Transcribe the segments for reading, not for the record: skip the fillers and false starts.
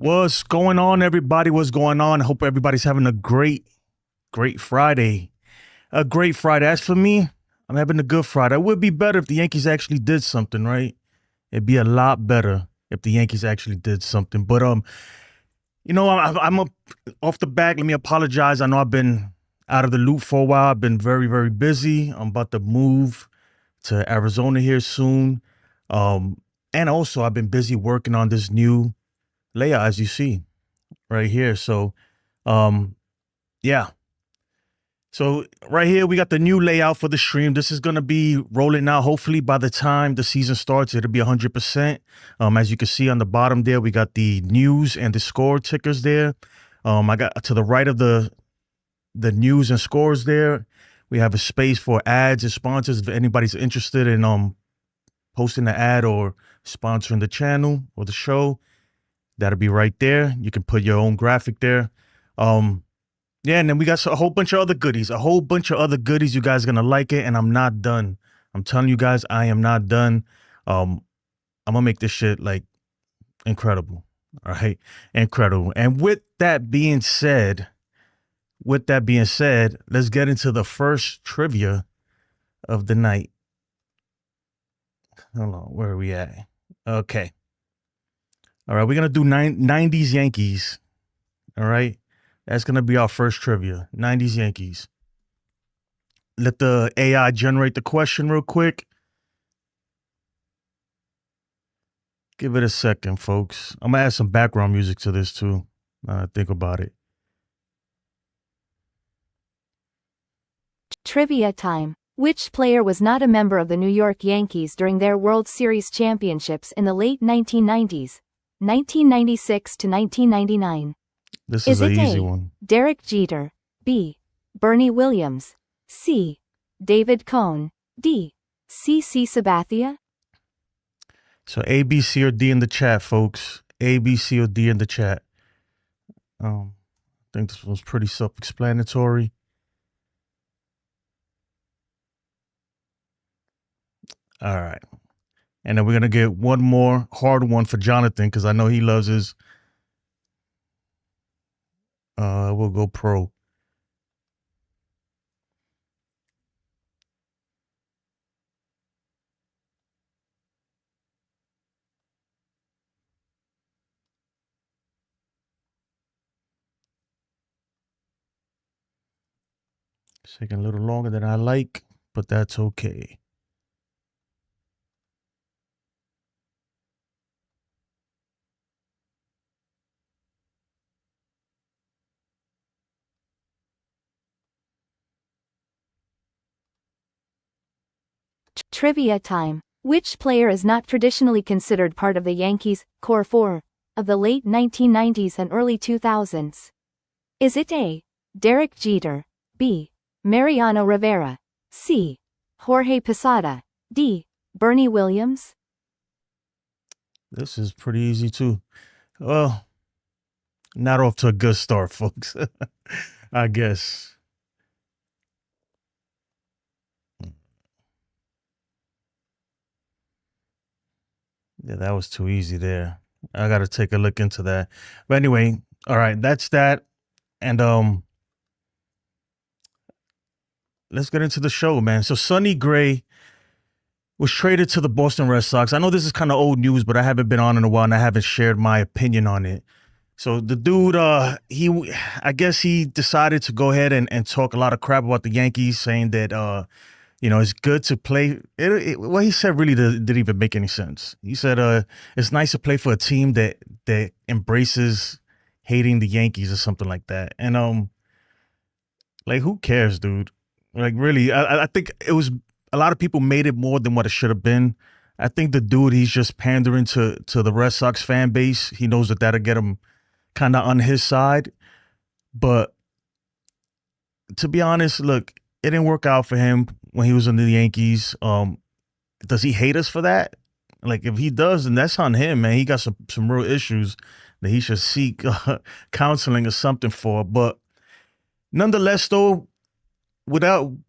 What's going on, everybody? What's going on? I hope everybody's having a great Friday. A great Friday. As for me, I'm having a good Friday. It would be better if the Yankees actually did something, right? It'd be a lot better if the Yankees actually did something. But off the back. Let me apologize. I know I've been out of the loop for a while. I've been very, very busy. I'm about to move to Arizona here soon. And also I've been busy working on this new layout, as you see right here. So, yeah. So right here, we got the new layout for the stream. This is going to be rolling out. Hopefully by the time the season starts, it'll be 100%. As you can see on the bottom there, we got the news and the score tickers there. I got to the right of the news and scores there. We have a space for ads and sponsors. If anybody's interested in posting an ad or sponsoring the channel or the show, that'll be right there. You can put your own graphic there. Yeah, and then we got a whole bunch of other goodies. You guys are going to like it, and I'm not done. I'm telling you guys, I am not done. I'm going to make this shit, like, incredible. All right? Incredible. And with that being said, let's get into the first trivia of the night. Hold on, where are we at? Okay. All right, we're going to do 90s Yankees. All right? That's going to be our first trivia. 90s Yankees. Let the AI generate the question real quick. Give it a second, folks. I'm going to add some background music to this, too. Think about it. Trivia time. Which player was not a member of the New York Yankees during their World Series championships in the late 1990s, 1996 to 1999? This is an easy A, one. Derek Jeter, B, Bernie Williams, C, David Cohn, D, C.C. Sabathia? So A, B, C, or D in the chat, folks. A, B, C, or D in the chat. I think this was pretty self-explanatory. All right. And then we're going to get one more hard one for Jonathan, because I know he loves his... we'll go pro. It's taking a little longer than I like, but that's okay. Trivia time. Which player is not traditionally considered part of the Yankees' core four of the late 1990s and early 2000s? Is it A, Derek Jeter, B, Mariano Rivera, C, Jorge Posada, D, Bernie Williams? This is pretty easy, too. Well, not off to a good start, folks. I guess. Yeah, that was too easy there. I got to take a look into that. But anyway, all right, that's that. And let's get into the show, man. So Sonny Gray was traded to the Boston Red Sox. I know this is kind of old news, but I haven't been on in a while, and I haven't shared my opinion on it. So the dude, I guess he decided to go ahead and talk a lot of crap about the Yankees, saying that, it's good to play. What he said really didn't even make any sense. He said, it's nice to play for a team that embraces hating the Yankees or something like that. And, like, who cares, dude? Like, really, I think it was, a lot of people made it more than what it should have been. I think the dude, he's just pandering to the Red Sox fan base. He knows that that'll get him kind of on his side. But to be honest, look, it didn't work out for him when he was in the Yankees. Does he hate us for that? Like, if he does, then that's on him, man. He got some real issues that he should seek counseling or something for. But nonetheless, though,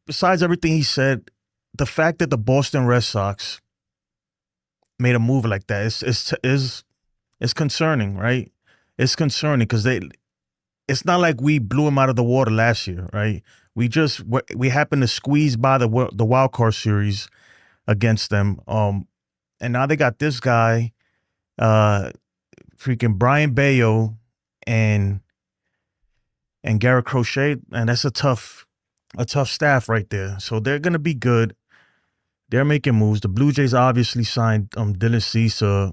besides everything he said, the fact that the Boston Red Sox made a move like that is concerning, right? it's concerning because it's not like we blew him out of the water last year, right? We happened to squeeze by the wild card series against them. And now they got this guy, freaking Brian Bayo and Garrett Crochet, and that's a tough staff right there. So they're gonna be good. They're making moves. The Blue Jays obviously signed Dylan Cease to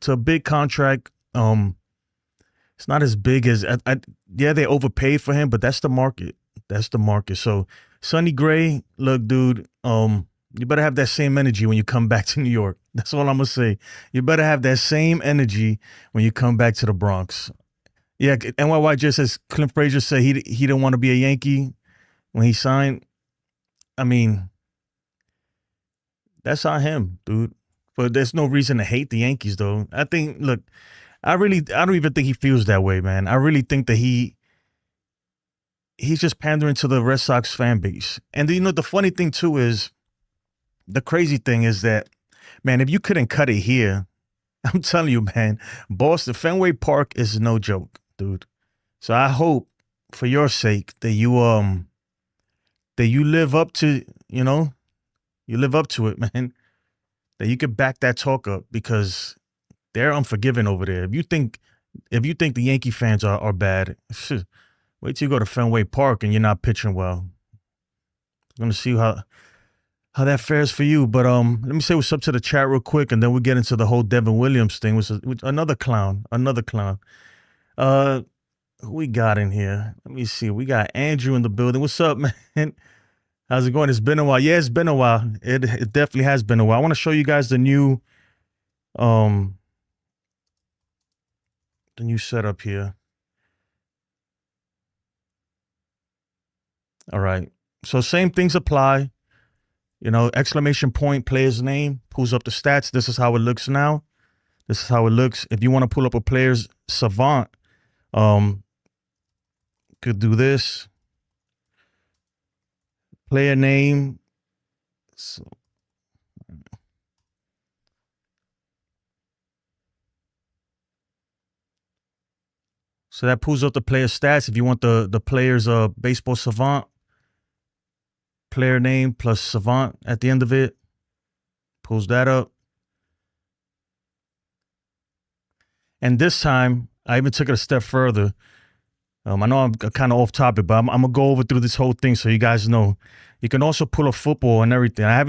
a big contract. It's not as big as yeah, they overpaid for him, but that's the market. That's the market. So Sonny Gray, look, dude, you better have that same energy when you come back to New York. That's all I'm gonna say. You better have that same energy when you come back to the Bronx. Yeah, NYY just says Clint Frazier said he didn't want to be a Yankee when he signed. I mean, that's on him, dude. But there's no reason to hate the Yankees, though. I think, look, I don't even think he feels that way, man. I really think that he's just pandering to the Red Sox fan base. And you know, the funny thing too is, the crazy thing is that, man, if you couldn't cut it here, I'm telling you, man, Boston Fenway Park is no joke, dude. So I hope, for your sake, that you live up to, you live up to it, man. That you can back that talk up, because they're unforgiving over there. If you think the Yankee fans are bad, wait till you go to Fenway Park and you're not pitching well. I'm gonna see how that fares for you. But let me say what's up to the chat real quick, and then we'll get into the whole Devin Williams thing, which is another clown. Who we got in here? Let me see. We got Andrew in the building. What's up, man? How's it going? It's been a while. Yeah, it's been a while. It definitely has been a while. I want to show you guys the new setup here. All right. So same things apply. Exclamation point, player's name, pulls up the stats. This is how it looks now. This is how it looks. If you want to pull up a player's savant, could do this. Player name. So that pulls up the player stats. If you want the player's baseball savant, player name plus savant at the end of it, pulls that up. And this time, I even took it a step further. I know I'm kind of off topic, but I'm gonna go over through this whole thing so you guys know. You can also pull up football and everything. I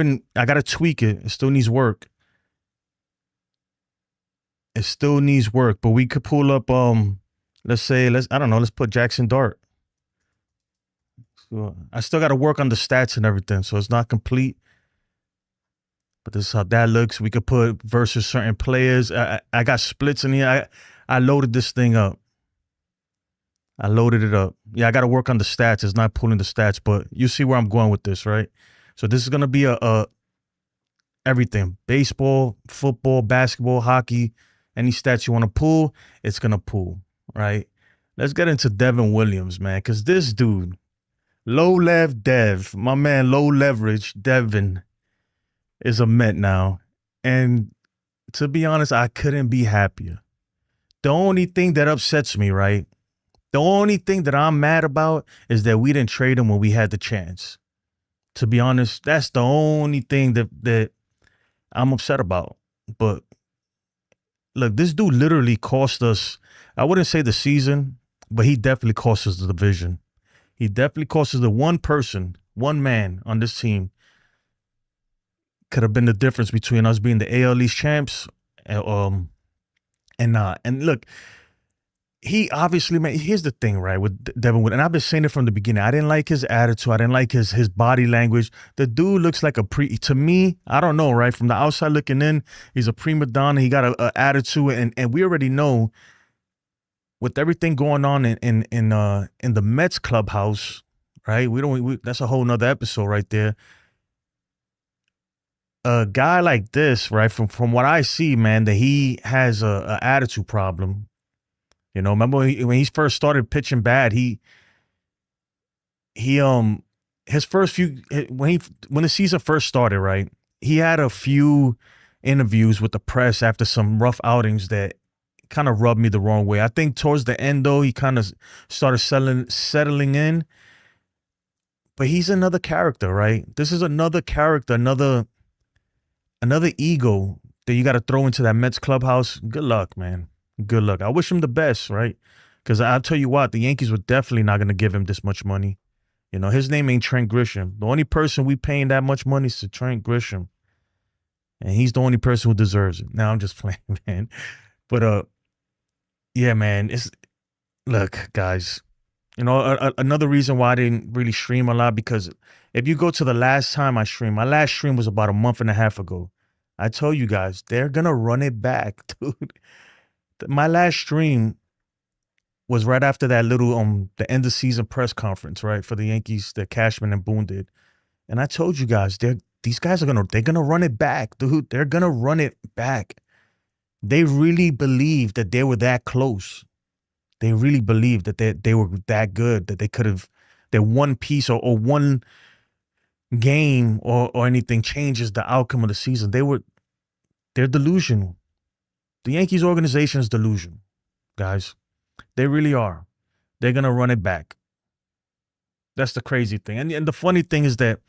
gotta tweak it. It still needs work. But we could pull up, let's put Jackson Dart. So I still gotta work on the stats and everything, so it's not complete. But this is how that looks. We could put versus certain players. I got splits in here. I loaded this thing up. I loaded it up. Yeah, I got to work on the stats. It's not pulling the stats, but you see where I'm going with this, right? So this is going to be a everything. Baseball, football, basketball, hockey, any stats you want to pull, it's going to pull, right? Let's get into Devin Williams, man, because this dude, my man, low leverage, Devin, is a Met now. And to be honest, I couldn't be happier. The only thing that upsets me, right? The only thing that I'm mad about is that we didn't trade him when we had the chance. To be honest, that's the only thing that I'm upset about. But look, this dude literally cost us, I wouldn't say the season, but he definitely cost us the division. He definitely cost us the one man on this team. Could have been the difference between us being the AL East champs and not. And look, he obviously, man, here's the thing, right, with Devin Wood, and I've been saying it from the beginning. I didn't like his attitude. I didn't like his body language. The dude looks like to me, I don't know, right, from the outside looking in, he's a prima donna. He got a attitude, and we already know with everything going on in the Mets clubhouse, right? That's a whole nother episode right there. A guy like this, right, from what I see, man, that he has a attitude problem. Remember when he first started pitching bad, his first few, when the season first started, right, he had a few interviews with the press after some rough outings that kind of rubbed me the wrong way. I think towards the end, though, he kind of started settling in. But he's another character, right? This is another character, another ego that you got to throw into that Mets clubhouse. Good luck, man. Good luck. I wish him the best, right? Because I'll tell you what, the Yankees were definitely not going to give him this much money. You know, his name ain't Trent Grisham. The only person we paying that much money is to Trent Grisham. And he's the only person who deserves it. Now I'm just playing, man. But yeah, man. Look, guys. You know, another reason why I didn't really stream a lot, because if you go to the last time I streamed, my last stream was about a month and a half ago. I told you guys, they're going to run it back, dude. My last stream was right after that little the end of season press conference, right, for the Yankees that Cashman and Boone did. And I told you guys, these guys they're gonna run it back, dude. They're gonna run it back. They really believe that they were that close. They really believed that they were that good, that they could have, that one piece or one game or anything changes the outcome of the season. They're delusional. The Yankees organization is delusional, guys. They really are. They're going to run it back. That's the crazy thing. And the funny thing is that,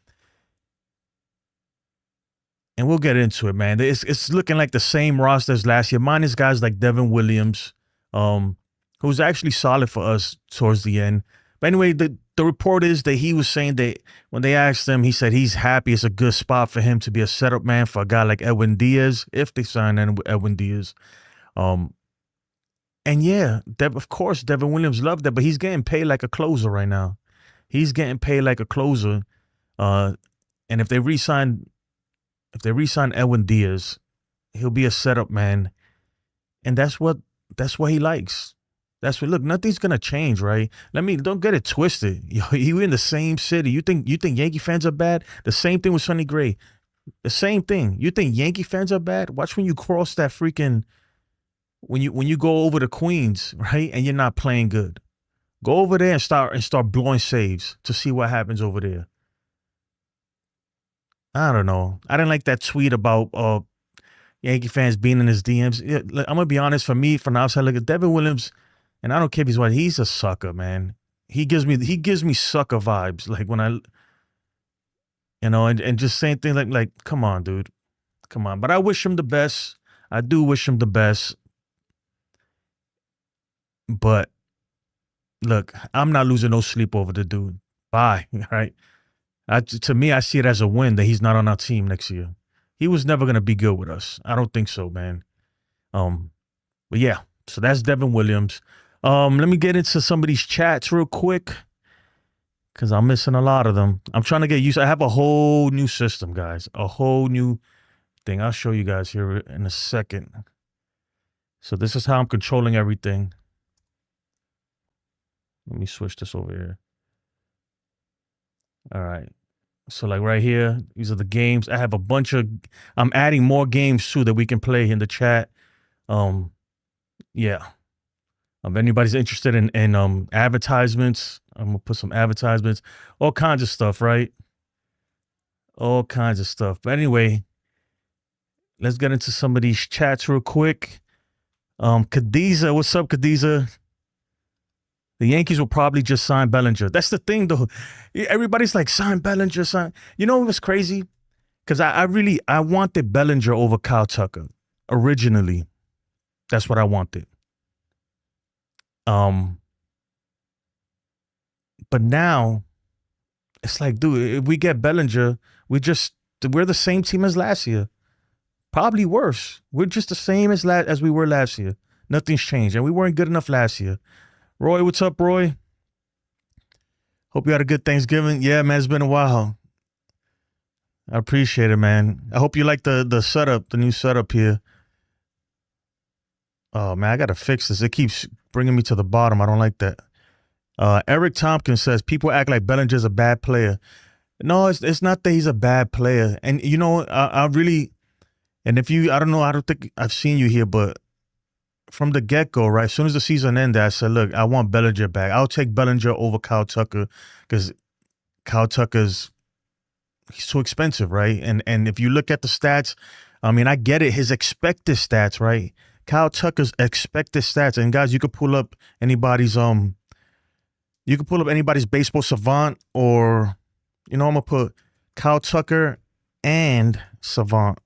and we'll get into it, man, it's looking like the same roster as last year, minus guys like Devin Williams, who was actually solid for us towards the end. But anyway, the report is that he was saying that when they asked him, he said he's happy. It's a good spot for him to be a setup man for a guy like Edwin Diaz, if they sign Edwin Diaz. And yeah, of course, Devin Williams loved that, but he's getting paid like a closer right now. He's getting paid like a closer. And if they re-sign Edwin Diaz, he'll be a setup man. And that's what he likes. That's what, look, nothing's gonna change, right? Don't get it twisted. You in the same city. You think Yankee fans are bad? The same thing with Sonny Gray. The same thing. You think Yankee fans are bad? Watch when you cross that freaking, when you go over to Queens, right? And you're not playing good. Go over there and start blowing saves to see what happens over there. I don't know. I didn't like that tweet about Yankee fans being in his DMs. Yeah, I'm gonna be honest. For me, from the outside, look at Devin Williams. And I don't care if he's white. He's a sucker, man. He gives me sucker vibes. Like when I, and just saying things like, come on, dude. Come on. But I wish him the best. I do wish him the best. But look, I'm not losing no sleep over the dude. Bye. Right? To me, I see it as a win that he's not on our team next year. He was never going to be good with us. I don't think so, man. But yeah, so that's Devin Williams. Let me get into some of these chats real quick because I'm missing a lot of them. I'm trying to get used. I have a whole new system, guys. A whole new thing. I'll show you guys here in a second. So this is how I'm controlling everything. Let me switch this over here. All right. So like right here, these are the games. I have a bunch of, I'm adding more games too that we can play in the chat. Yeah. If anybody's interested in advertisements, I'm gonna put some advertisements, all kinds of stuff, right? All kinds of stuff. But anyway, let's get into some of these chats real quick. Khadiza, what's up, Khadiza? The Yankees will probably just sign Bellinger. That's the thing, though. Everybody's like, sign Bellinger, sign. You know what's crazy? Because I wanted Bellinger over Kyle Tucker originally. That's what I wanted. But now it's like, dude, if we get Bellinger, we're the same team as last year. Probably worse. We're just the same as we were last year. Nothing's changed. And we weren't good enough last year. Roy, what's up, Roy? Hope you had a good Thanksgiving. Yeah, man, it's been a while. I appreciate it, man. I hope you like the setup, the new setup here. Oh, man, I got to fix this. It keeps bringing me to the bottom. I don't like that. Eric Tompkins says, people act like Bellinger's a bad player. No, it's not that he's a bad player. And, I really, and I don't think I've seen you here, but from the get-go, right, as soon as the season ended, I said, look, I want Bellinger back. I'll take Bellinger over Kyle Tucker because Kyle Tucker's, he's too expensive, right? And if you look at the stats, I mean, I get it, his expected stats, right? Kyle Tucker's expected stats. And guys, you could pull up anybody's baseball savant, or I'm gonna put Kyle Tucker and savant.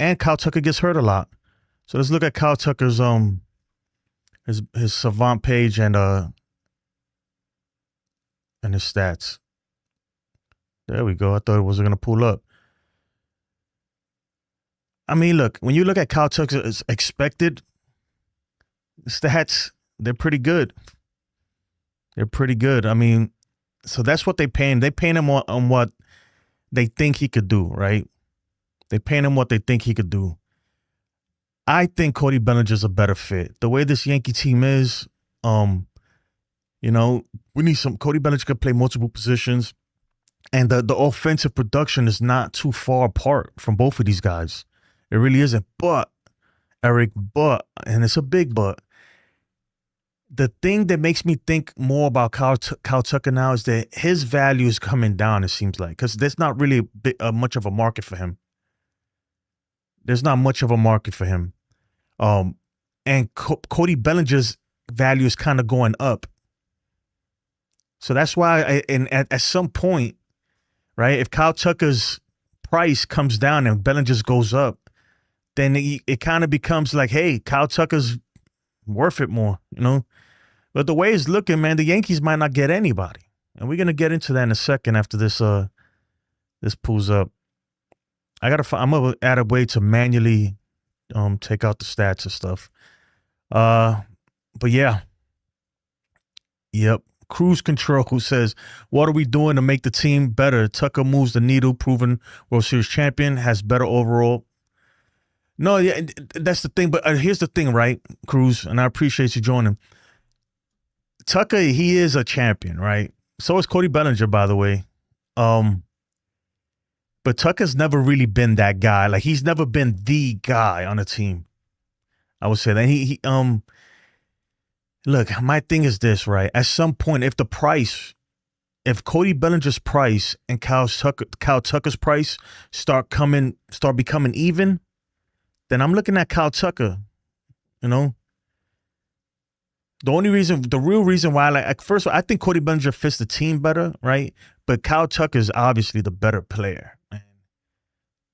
And Kyle Tucker gets hurt a lot. So let's look at Kyle Tucker's his savant page and his stats. There we go. I thought it wasn't gonna pull up. I mean, look, when you look at Kyle Tucker's expected stats, they're pretty good. They're pretty good. I mean, so that's what they pay him. They pay him on what they think he could do, right? They pay him what they think he could do. I think Cody Bellinger's a better fit. The way this Yankee team is, we need some. Cody Bellinger could play multiple positions, and the offensive production is not too far apart from both of these guys. It really isn't. But, Eric, and it's a big but, the thing that makes me think more about Kyle Tucker now is that his value is coming down, it seems like, because there's not really much of a market for him. There's not much of a market for him. And Cody Bellinger's value is kind of going up. So that's why, at some point, right, if Kyle Tucker's price comes down and Bellinger's goes up, then it kind of becomes like, hey, Kyle Tucker's worth it more, But the way it's looking, man, the Yankees might not get anybody. And we're going to get into that in a second after this pulls up. I'm going to add a way to manually take out the stats and stuff. But yeah. Yep. Cruise Control, who says, what are we doing to make the team better? Tucker moves the needle, proven World Series champion, has better overall. No, yeah, that's the thing. But here's the thing, right, Cruz? And I appreciate you joining. Tucker, he is a champion, right? So is Cody Bellinger, by the way. But Tucker's never really been that guy. Like, he's never been the guy on a team. I would say that. Look, my thing is this, right? At some point, if Cody Bellinger's price and Kyle Tucker's price start becoming even, then I'm looking at Kyle Tucker, The real reason why, first of all, I think Cody Bellinger fits the team better, right? But Kyle Tucker is obviously the better player.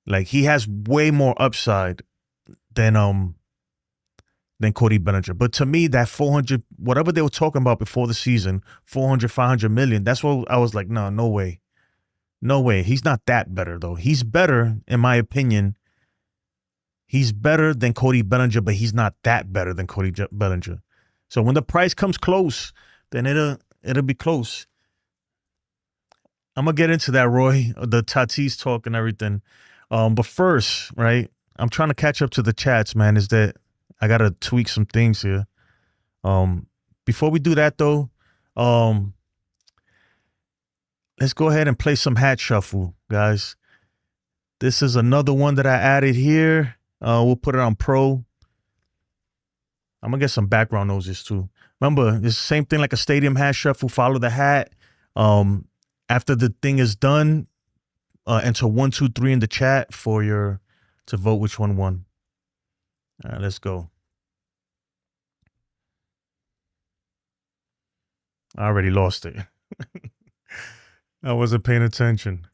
Like, he has way more upside than Cody Bellinger. But to me, that 400, whatever they were talking about before the season, 400, 500 million, that's what I was like, no way. No way. He's not that better, though. He's better, in my opinion. He's better than Cody Bellinger, but he's not that better than Cody Bellinger. So when the price comes close, then it'll be close. I'm going to get into that, Roy, the Tatis talk and everything. But first, right, I'm trying to catch up to the chats, man, is that I got to tweak some things here. Before we do that, though, let's go ahead and play some hat shuffle, guys. This is another one that I added here. We'll put it on Pro. I'm going to get some background noises, too. Remember, it's the same thing like a stadium hat shuffle. Follow the hat. After the thing is done, enter 1, 2, 3 in the chat to vote which one won. All right, let's go. I already lost it. I wasn't paying attention.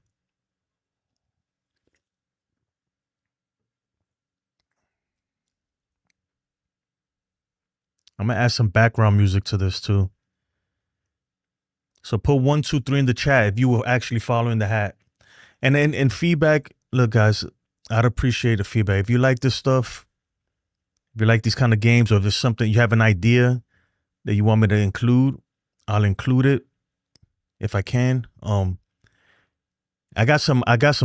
I'm going to add some background music to this too. So put 1, 2, 3 in the chat if you were actually following the hat. And then in feedback, look, guys, I'd appreciate the feedback. If you like this stuff, if you like these kind of games, or if there's something, you have an idea that you want me to include, I'll include it if I can. I got some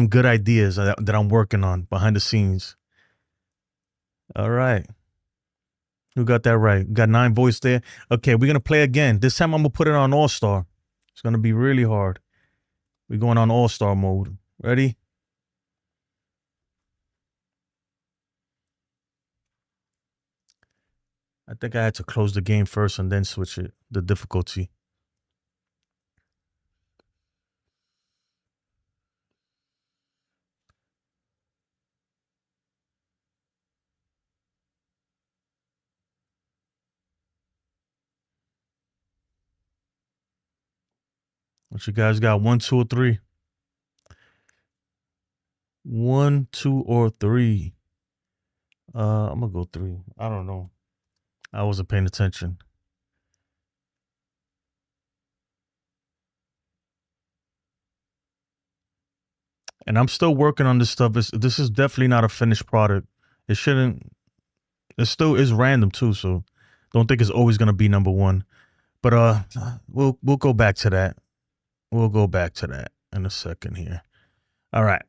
good ideas that I'm working on behind the scenes. All right. Who got that right? We got 9 votes there. Okay, we're going to play again. This time I'm going to put it on All-Star. It's going to be really hard. We're going on All-Star mode. Ready? I think I had to close the game first and then switch the difficulty. What you guys got? 1, 2, or 3? 1, 2, or 3. I'm gonna go 3. I don't know. I wasn't paying attention. And I'm still working on this stuff. This is definitely not a finished product. It shouldn't. It still is random too. So don't think it's always gonna be number one. But we'll go back to that. We'll go back to that in a second here. All right.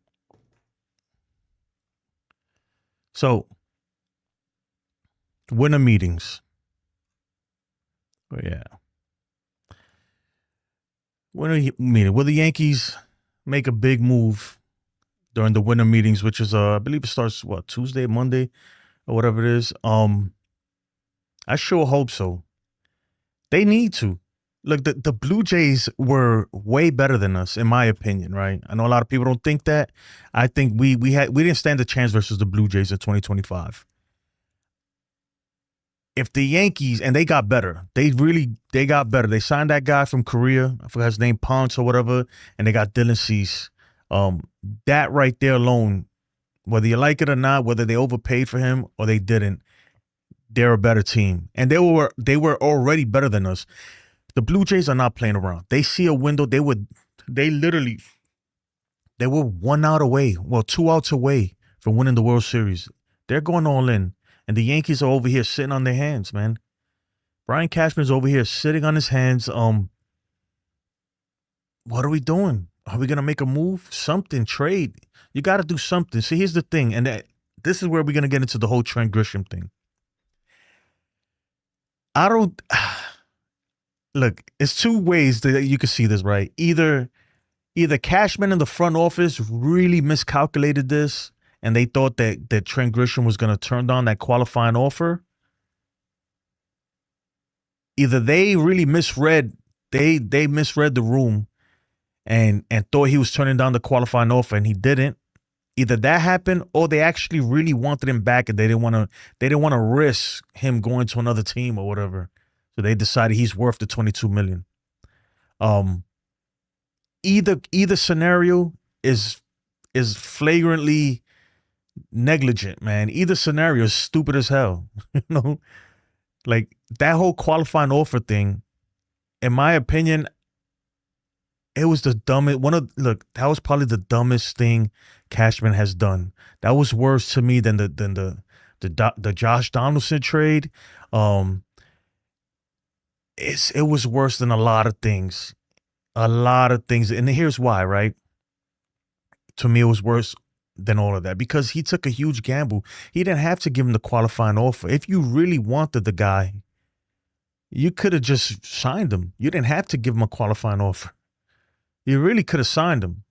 So winter meetings. Oh yeah. Winter meeting. Will the Yankees make a big move during the winter meetings, which is I believe it starts Tuesday, Monday, or whatever it is. I sure hope so. They need to. Look, the Blue Jays were way better than us, in my opinion, right? I know a lot of people don't think that. I think we didn't stand a chance versus the Blue Jays in 2025. If the Yankees, and they got better, they got better. They signed that guy from Korea, I forgot his name, Ponce or whatever, and they got Dylan Cease. That right there alone, whether you like it or not, whether they overpaid for him or they didn't, they're a better team. And they were already better than us. The Blue Jays are not playing around. They see a window. They were 1 out away, 2 outs away from winning the World Series. They're going all in. And the Yankees are over here sitting on their hands, man. Brian Cashman's over here sitting on his hands. What are we doing? Are we going to make a move? Something, trade. You got to do something. See, here's the thing. And this is where we're going to get into the whole Trent Grisham thing. Look, it's two ways that you can see this, right? Either Cashman in the front office really miscalculated this and they thought that Trent Grisham was going to turn down that qualifying offer. Either they really misread, they misread the room and thought he was turning down the qualifying offer and he didn't. Either that happened or they actually really wanted him back and they didn't want to risk him going to another team or whatever. So they decided he's worth the $22 million. Either scenario is flagrantly negligent, man. Either scenario is stupid as hell. You know, like that whole qualifying offer thing. In my opinion, it was the dumbest. That was probably the dumbest thing Cashman has done. That was worse to me than the Josh Donaldson trade. It was worse than a lot of things. And here's why, right? To me, it was worse than all of that because he took a huge gamble. He didn't have to give him the qualifying offer. If you really wanted the guy, you could have just signed him. You didn't have to give him a qualifying offer. You really could have signed him.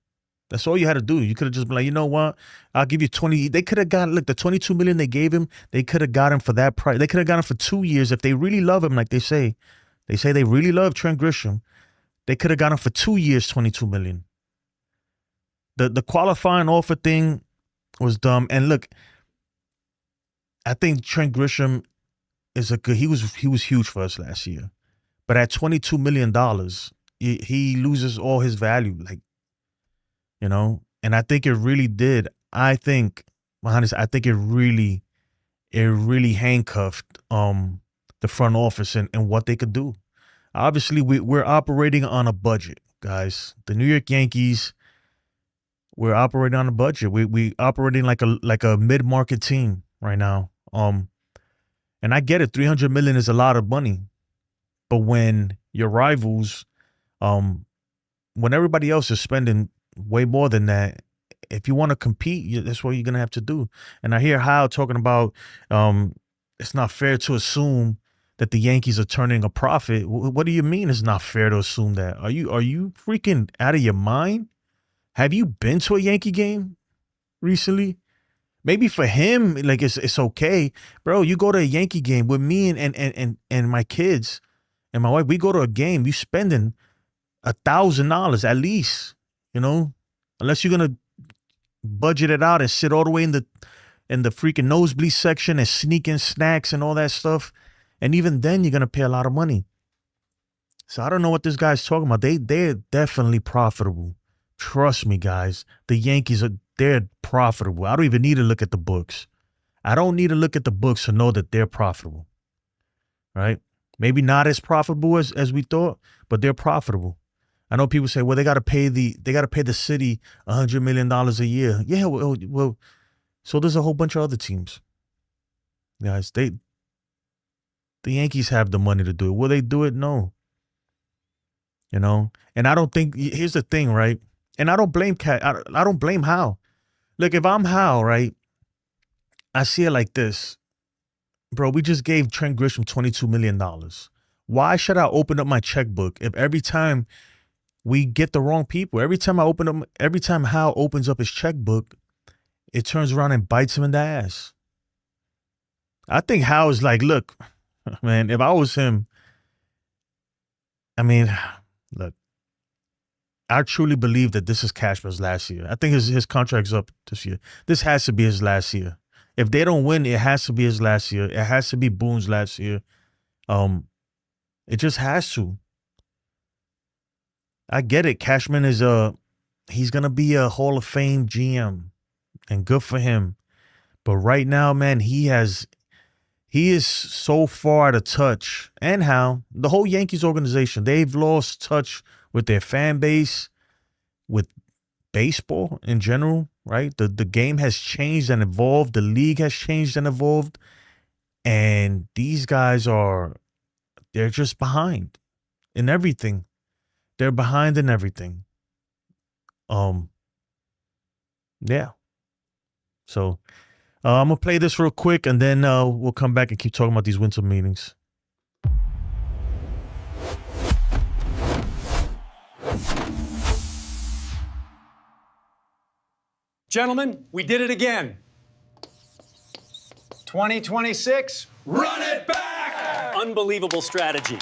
That's all you had to do. You could have just been like, you know what? I'll give you 20. They could have got, the $22 million they gave him, they could have got him for that price. They could have got him for 2 years if they really love him, like they say. They say they really love Trent Grisham. They could have got him for 2 years, $22 million. The qualifying offer thing was dumb. And look, I think Trent Grisham is he was huge for us last year. But at $22 million, he loses all his value. You know, and I think it really did. I think it really handcuffed the front office and what they could do. Obviously, we're operating on a budget, guys. The New York Yankees, we're operating on a budget. We operating like a mid-market team right now. And I get it, $300 million is a lot of money, but when your rivals, when everybody else is spending way more than that, if you want to compete, that's what you're gonna have to do. And I hear Hal talking about it's not fair to assume that the Yankees are turning a profit. What do you mean it's not fair to assume that? Are you freaking out of your mind? Have you been to a Yankee game recently? Maybe for him, like it's okay, bro. You go to a Yankee game with me and my kids and my wife. We go to a game. You spending $1,000 at least, you know, unless you're gonna budget it out and sit all the way in the freaking nosebleed section and sneak in snacks and all that stuff. And even then, you're gonna pay a lot of money. So I don't know what this guy's talking about. They're definitely profitable. Trust me, guys. The Yankees they're profitable. I don't even need to look at the books. I don't need to look at the books to know that they're profitable. Right? Maybe not as profitable as we thought, but they're profitable. I know people say, well, they gotta pay the city $100 million a year. Yeah, well, so there's a whole bunch of other teams. Guys, the Yankees have the money to do it. Will they do it? No. You know? And I don't think, here's the thing, right? And I don't blame I don't blame Hal. Look, if I'm Hal, right, I see it like this. Bro, we just gave Trent Grisham $22 million. Why should I open up my checkbook if every time we get the wrong people, every time Hal opens up his checkbook, it turns around and bites him in the ass? I think Hal is like, look, man, if I was him, I mean, look, I truly believe that this is Cashman's last year. I think his contract's up this year. This has to be his last year. If they don't win, it has to be his last year. It has to be Boone's last year. It just has to. I get it. Cashman is he's gonna be a Hall of Fame GM, and good for him. But right now, man, he is so far out of touch. And how the whole Yankees organization, they've lost touch with their fan base, with baseball in general, right? The game has changed and evolved. The league has changed and evolved. And these guys they're just behind in everything. They're behind in everything. Yeah. So I'm going to play this real quick, and then we'll come back and keep talking about these winter meetings. Gentlemen, we did it again. 2026. Run it back! Unbelievable strategy.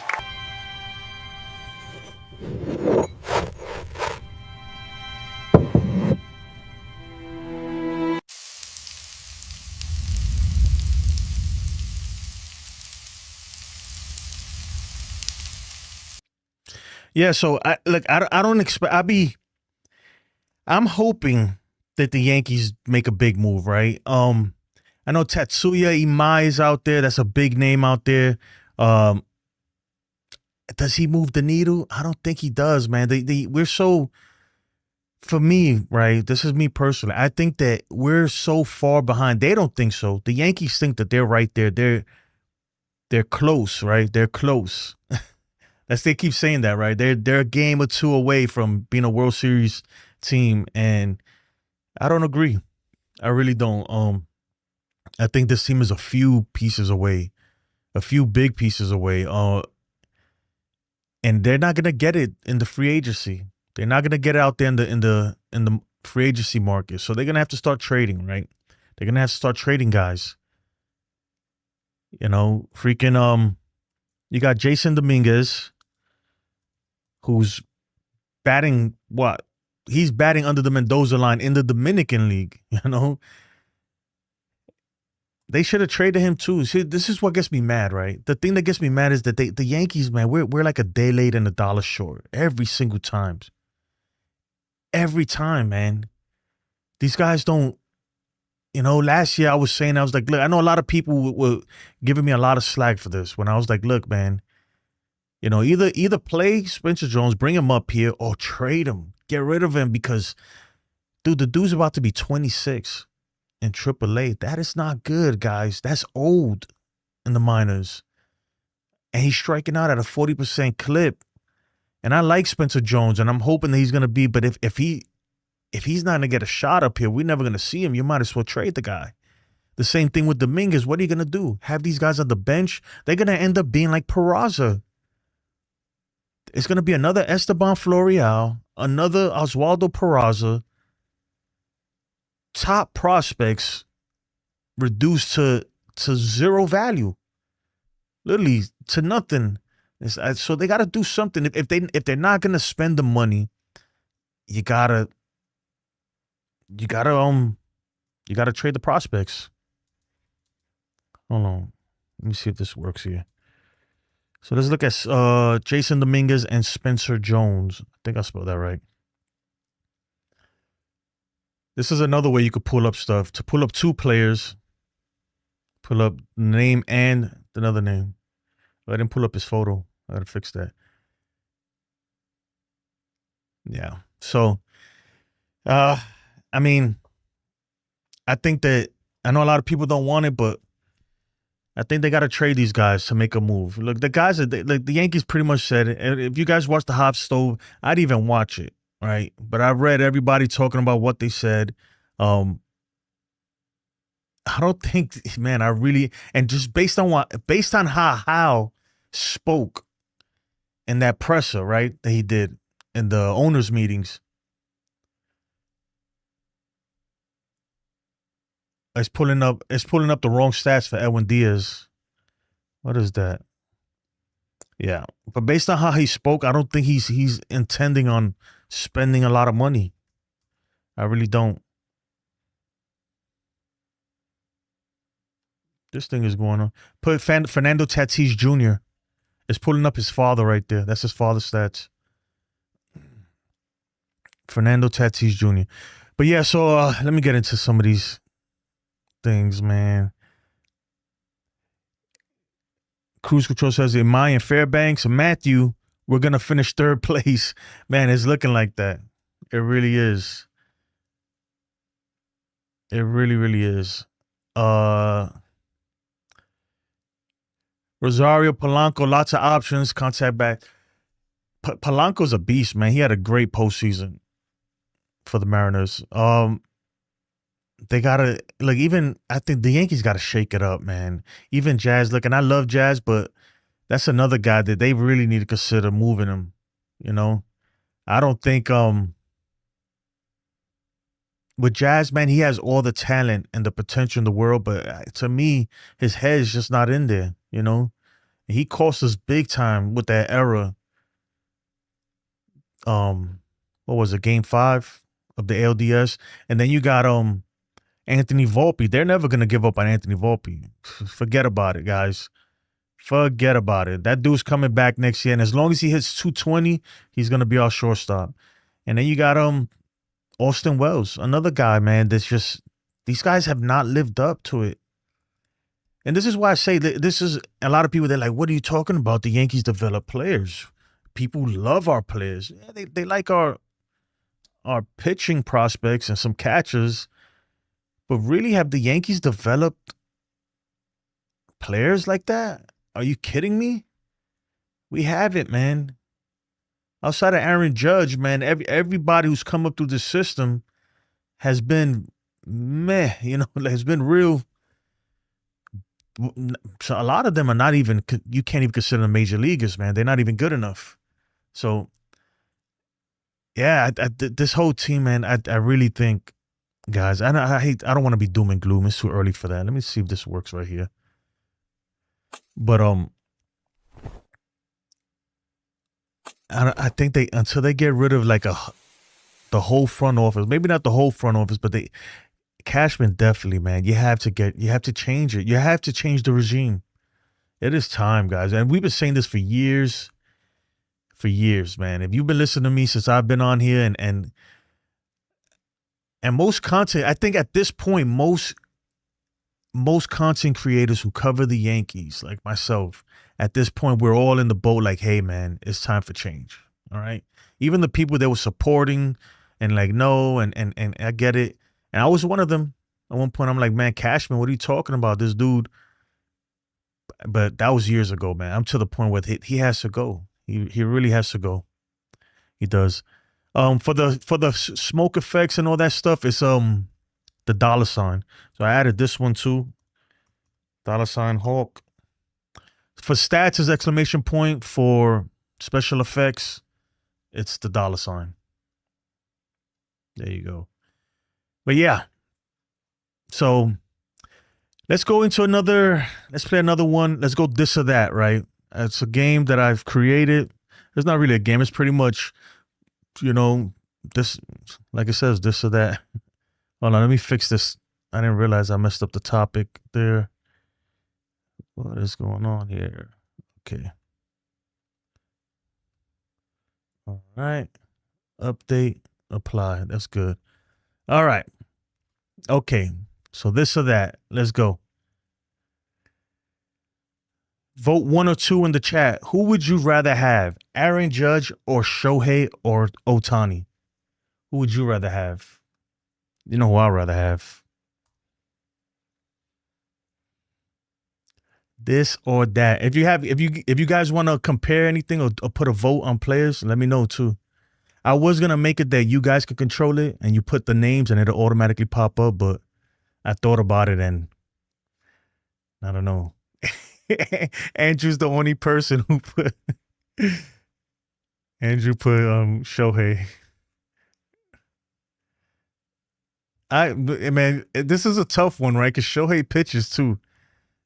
Yeah, so I don't expect I'm hoping that the Yankees make a big move, right? I know Tatsuya Imai is out there. That's a big name out there. Does he move the needle? I don't think he does, man. We're so, for me, right? This is me personally. I think that we're so far behind. They don't think so. The Yankees think that they're right there. They're close, right? They're close. They keep saying that, right? They're a game or two away from being a World Series team, and I don't agree. I really don't. I think this team is a few pieces away, a few big pieces away. And they're not gonna get it in the free agency. They're not gonna get it out there in the free agency market. So they're gonna have to start trading, right? They're gonna have to start trading guys. You know, freaking you got Jason Dominguez, who's batting what? He's batting under the Mendoza line in the Dominican League, you know? They should have traded him too. See, this is what gets me mad, right? The thing that gets me mad is that the Yankees, man, we're like a day late and a dollar short every single time. Every time, man. These guys don't, you know, last year I was like, look, I know a lot of people were giving me a lot of slack for this when I was like, look, man, you know, either play Spencer Jones, bring him up here, or trade him. Get rid of him because, dude, the dude's about to be 26 in AAA. That is not good, guys. That's old in the minors. And he's striking out at a 40% clip. And I like Spencer Jones, and I'm hoping that he's going to be, but if he's not going to get a shot up here, we're never going to see him. You might as well trade the guy. The same thing with Dominguez. What are you going to do? Have these guys on the bench? They're going to end up being like Peraza. It's going to be another Esteban Florial, another Oswaldo Peraza. Top prospects reduced to zero value. Literally to nothing. So they got to do something. If they're not going to spend the money, you gotta trade the prospects. Hold on. Let me see if this works here. So let's look at Jason Dominguez and Spencer Jones. I think I spelled that right. This is another way you could pull up stuff. To pull up two players, pull up name and another name. I didn't pull up his photo. I gotta fix that. Yeah. So, I mean, I think that I know a lot of people don't want it, but I think they got to trade these guys to make a move. Look, the guys, like the Yankees pretty much said it. And if you guys watch the Hot Stove, I'd even watch it, right? But I read everybody talking about what they said. I don't think, man, I really, and just based on how spoke in that presser, right, that he did in the owners' meetings. It's pulling up the wrong stats for Edwin Diaz. What is that? Yeah. But based on how he spoke, I don't think he's intending on spending a lot of money. I really don't. This thing is going on. Put Fernando Tatis Jr. It's pulling up his father right there. That's his father's stats. Fernando Tatis Jr. But yeah, so let me get into some of these things, man. Cruise Control says Imai and Fairbanks and Matthew, we're going to finish third place. Man, it's looking like that. It really is. It really, really is. Rosario Polanco, lots of options. Contact back. Polanco's a beast, man. He had a great postseason for the Mariners. They gotta I think the Yankees gotta shake it up, man. Even Jazz, look, and I love Jazz, but that's another guy that they really need to consider moving him. You know, I don't think with Jazz, man, he has all the talent and the potential in the world, but to me, his head is just not in there. You know, and he cost us big time with that era. What was it, Game 5 of the ALDS, and then you got Anthony Volpe. They're never going to give up on Anthony Volpe. Forget about it, guys. Forget about it. That dude's coming back next year, and as long as he hits 220, he's going to be our shortstop. And then you got Austin Wells, another guy, man, that's just, these guys have not lived up to it. And this is why I say that this is, a lot of people, they're like, what are you talking about? The Yankees develop players. People love our players. Yeah, they like our pitching prospects and some catchers. But really, have the Yankees developed players like that? Are you kidding me? We haven't, man. Outside of Aaron Judge, man, everybody who's come up through the system has been meh, has been real. So a lot of them are not even, you can't even consider them major leaguers, man. They're not even good enough. So, yeah, this whole team, man, I really think, guys, I don't want to be doom and gloom. It's too early for that. Let me see if this works right here. But I think until they get rid of the whole front office, maybe not the whole front office, but Cashman definitely, man. You have to change it. You have to change the regime. It is time, guys, and we've been saying this for years. For years, man. If you've been listening to me since I've been on here, and most content, I think at this point, most content creators who cover the Yankees, like myself, at this point, we're all in the boat like, hey, man, it's time for change. All right. Even the people that were supporting and like, no, and I get it. And I was one of them. At one point, I'm like, man, Cashman, what are you talking about? This dude. But that was years ago, man. I'm to the point where he has to go. He really has to go. He does. For the smoke effects and all that stuff, it's the $. So I added this one too. $Hawk. For stats is exclamation point. For special effects, it's the $. There you go. But yeah. So let's go into let's play another one. Let's go this or that, right? It's a game that I've created. It's not really a game. It's pretty much, this, like it says, this or that. Hold on, let me fix this. I didn't realize I messed up the topic there. What is going on here? Okay. All right. Update, apply. That's good. All right. Okay. So this or that. Let's go. Vote 1 or 2 in the chat. Who would you rather have? Aaron Judge or Shohei or Ohtani? Who would you rather have? You know who I'd rather have. This or that. If you guys want to compare anything or put a vote on players, let me know too. I was gonna make it that you guys could control it and you put the names and it'll automatically pop up, but I thought about it and I don't know. Andrew's the only person who put Andrew put Shohei. Man, this is a tough one, right? Because Shohei pitches too.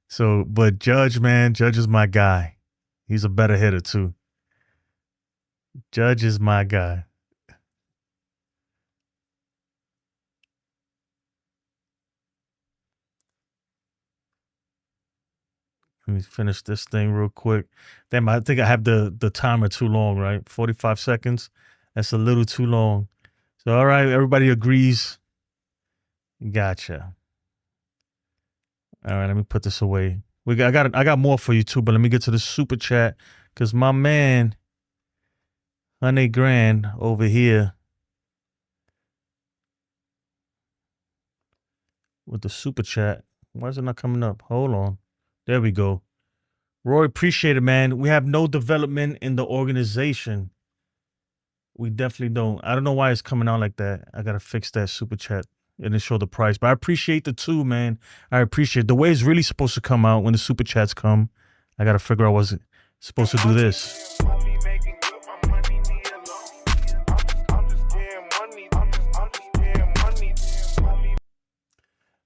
So, but Judge, man, Judge is my guy. He's a better hitter too. Judge is my guy. Let me finish this thing real quick. Damn, I think I have the timer too long, right? 45 seconds. That's a little too long. So, all right, everybody agrees. Gotcha. All right, let me put this away. I got more for you too, but let me get to the super chat because my man, 100 grand over here with the super chat. Why is it not coming up? Hold on. There we go. Roy, appreciate it, man. We have no development in the organization. We definitely don't. I don't know why it's coming out like that. I got to fix that super chat and then show the price. But I appreciate the 2, man. I appreciate the way it's really supposed to come out when the super chats come. I got to figure out what's supposed to do this.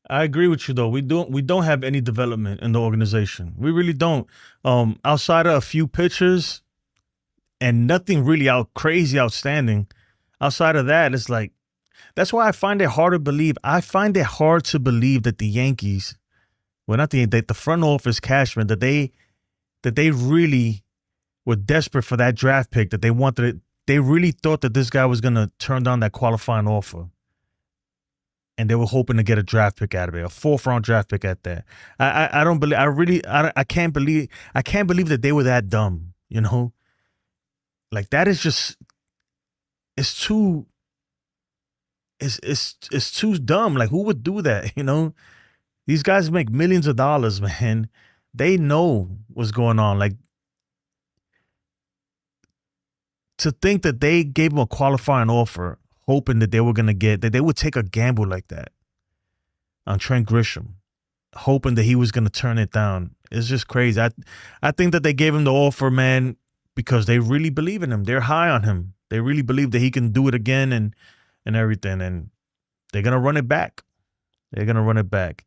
I agree with you though. We don't have any development in the organization. We really don't. Outside of a few pitchers and nothing really crazy outstanding. Outside of that, it's like that's why I find it hard to believe. I find it hard to believe that the Yankees, well, not the front office, Cashman, that they really were desperate for that draft pick, that they wanted it. They really thought that this guy was gonna turn down that qualifying offer. And they were hoping to get a draft pick out of it, a 4th-round draft pick at that. I don't believe. I can't believe that they were that dumb. You know, like that is just. It's too dumb. Like who would do that? You know, these guys make millions of dollars, man. They know what's going on. Like to think that they gave him a qualifying offer, hoping that they were going to get, that they would take a gamble like that on Trent Grisham, hoping that he was going to turn it down. It's just crazy. I think that they gave him the offer, man, because they really believe in him. They're high on him. They really believe that he can do it again and everything. And they're going to run it back. They're going to run it back.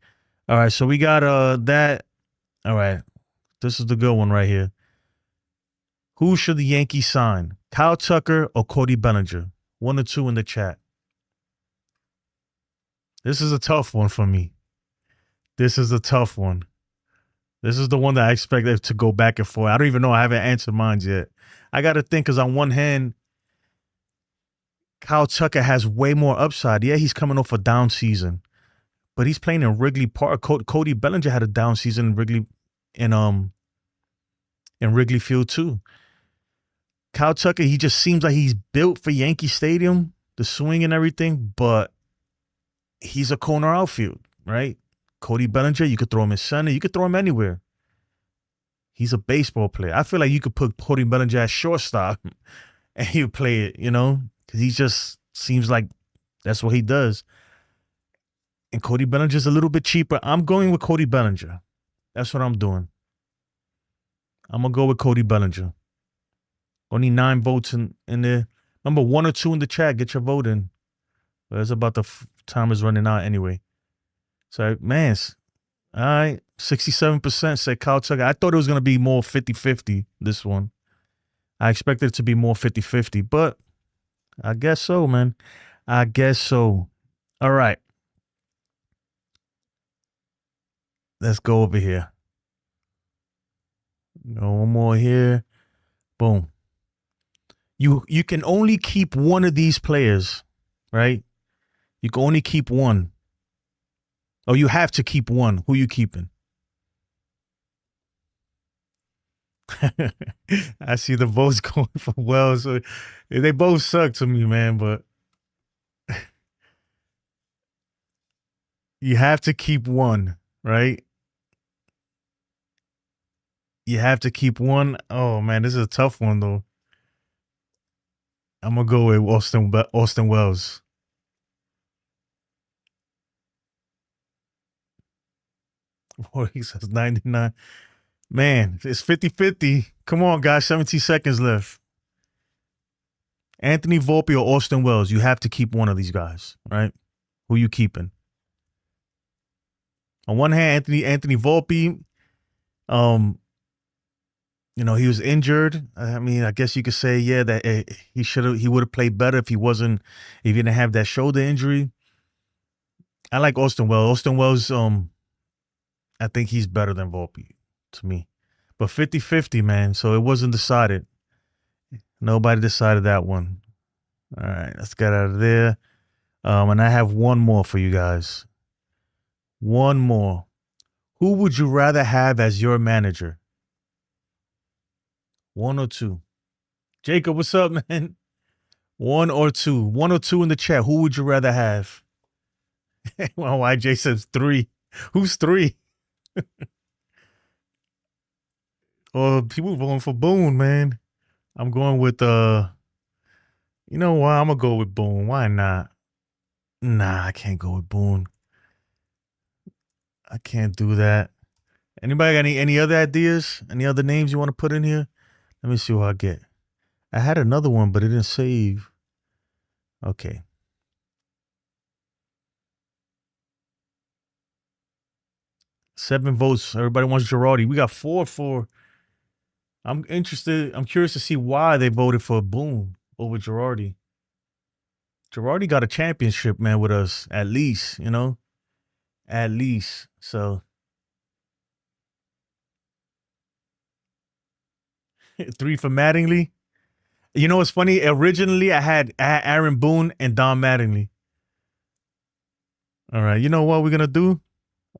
All right, so we got that. All right, this is the good one right here. Who should the Yankees sign? Kyle Tucker or Cody Bellinger? 1 or 2 in the chat. This is a tough one for me. This is a tough one. This is the one that I expect to go back and forth. I don't even know. I haven't answered mine yet. I got to think because on one hand, Kyle Tucker has way more upside. Yeah, he's coming off a down season, but he's playing in Wrigley Park. Cody Bellinger had a down season in Wrigley Field too. Kyle Tucker, he just seems like he's built for Yankee Stadium, the swing and everything, but he's a corner outfield, right? Cody Bellinger, you could throw him in center. You could throw him anywhere. He's a baseball player. I feel like you could put Cody Bellinger at shortstop and he'll play it, you know, because he just seems like that's what he does. And Cody Bellinger's a little bit cheaper. I'm going with Cody Bellinger. That's what I'm doing. I'm going to go with Cody Bellinger. Only 9 votes in there. Remember, 1 or 2 in the chat. Get your vote in. Well, it's about time is running out anyway. So, man, all right. 67% said Kyle Tucker. I thought it was going to be more 50-50, this one. I expected it to be more 50-50, but I guess so, man. I guess so. All right. Let's go over here. Go one more here. Boom. You can only keep one of these players, right? You can only keep one. Oh, you have to keep one. Who you keeping? I see the votes going for Wells. So they both suck to me, man, but you have to keep one, right? You have to keep one. Oh, man, this is a tough one, though. I'm going to go with Austin Wells. He says 99. Man, it's 50-50. Come on, guys. 17 seconds left. Anthony Volpe or Austin Wells. You have to keep one of these guys, right? Who you keeping? On one hand, Anthony Volpe, you know, he was injured. I mean, I guess you could say, yeah, that he would have played better if he didn't have that shoulder injury. I like Austin Wells. Austin Wells, I think he's better than Volpe to me. But 50-50, man. So it wasn't decided. Nobody decided that one. All right, let's get out of there. And I have one more for you guys. One more. Who would you rather have as your manager? One or two? Jacob, what's up, man? One or two? One or two in the chat. Who would you rather have? Well, YJ says three. Who's three? Oh, people voting for Boone, man. I'm going with you know what? I'm gonna go with Boone. Why not? Nah, I can't go with Boone. I can't do that. Anybody got any other ideas? Any other names you want to put in here? Let me see what I get. I had another one, but it didn't save. Okay. Seven votes. Everybody wants Girardi. We got 4. I'm curious to see why they voted for Boone over Girardi. Girardi got a championship, man, with us, at least, you know? At least. So 3 for Mattingly. You know what's funny? Originally, I had Aaron Boone and Don Mattingly. All right. You know what we're going to do?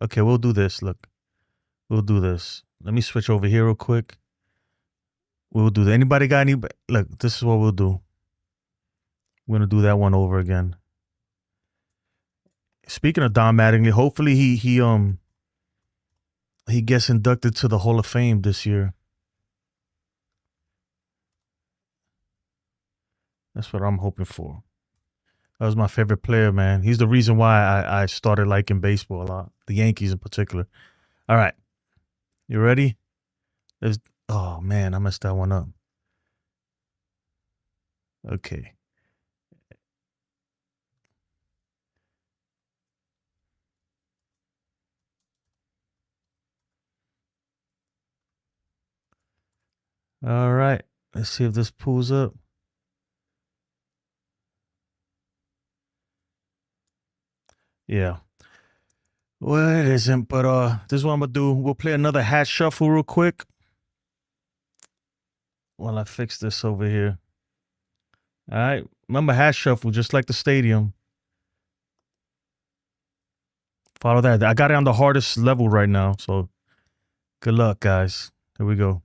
Okay, we'll do this. Look. We'll do this. Let me switch over here real quick. We'll do that. Anybody got any? Look, this is what we'll do. We're going to do that one over again. Speaking of Don Mattingly, hopefully he gets inducted to the Hall of Fame this year. That's what I'm hoping for. That was my favorite player, man. He's the reason why I started liking baseball a lot. The Yankees in particular. All right. You ready? Oh, man, I messed that one up. Okay. All right. Let's see if this pulls up. Yeah. Well, it isn't, but this is what I'm going to do. We'll play another hat shuffle real quick while I fix this over here. All right. Remember, hat shuffle, just like the stadium. Follow that. I got it on the hardest level right now, so good luck, guys. Here we go.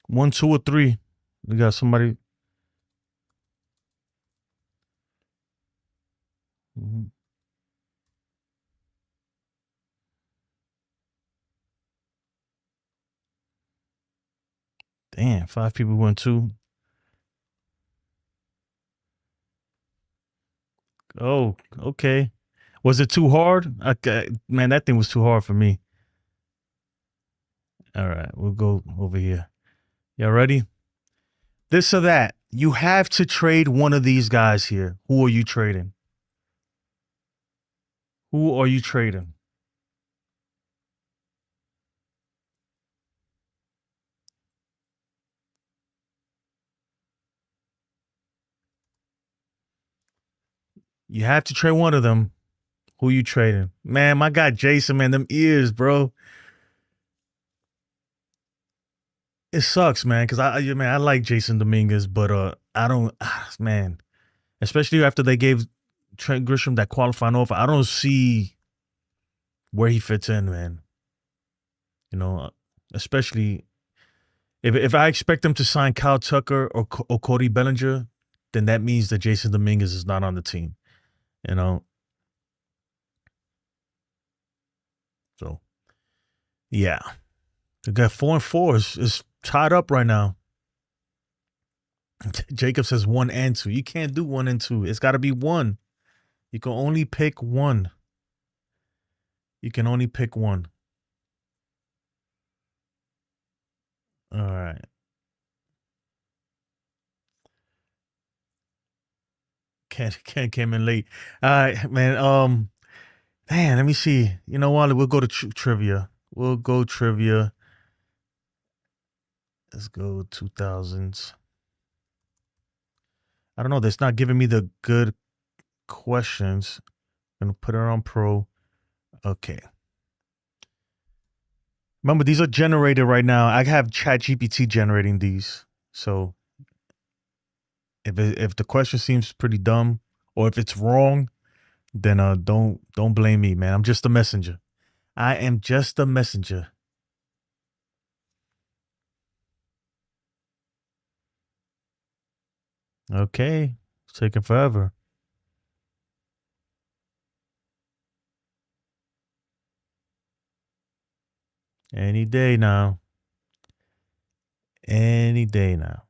One, two, or three. We got somebody. Mm-hmm. Damn, 5 people went 2. Oh, okay. Was it too hard? Okay, man, that thing was too hard for me. All right, we'll go over here. Y'all ready? This or that. You have to trade one of these guys here. Who are you trading? Who are you trading? You have to trade one of them. Who you trading? Man, my guy Jason, man, them ears, bro. It sucks, man, because I like Jason Dominguez, but I don't, man, especially after they gave Trent Grisham that qualifying offer, I don't see where he fits in, man. You know, especially if I expect them to sign Kyle Tucker or Cody Bellinger, then that means that Jason Dominguez is not on the team. You know, so yeah, they got 4-4 is tied up right now. Jacob says 1 and 2. You can't do 1 and 2. It's got to be one. You can only pick one. You can only pick one. All right. Ken came in late. All right, man. Man, let me see. You know what? We'll go to trivia. We'll go trivia. Let's go 2000s. I don't know. That's not giving me the good questions. I'm going to put it on pro. Okay. Remember, these are generated right now. I have ChatGPT generating these. So if the question seems pretty dumb or if it's wrong, then don't blame me, man. I'm just a messenger. I am just a messenger. Okay. It's taking forever. Any day now. Any day now.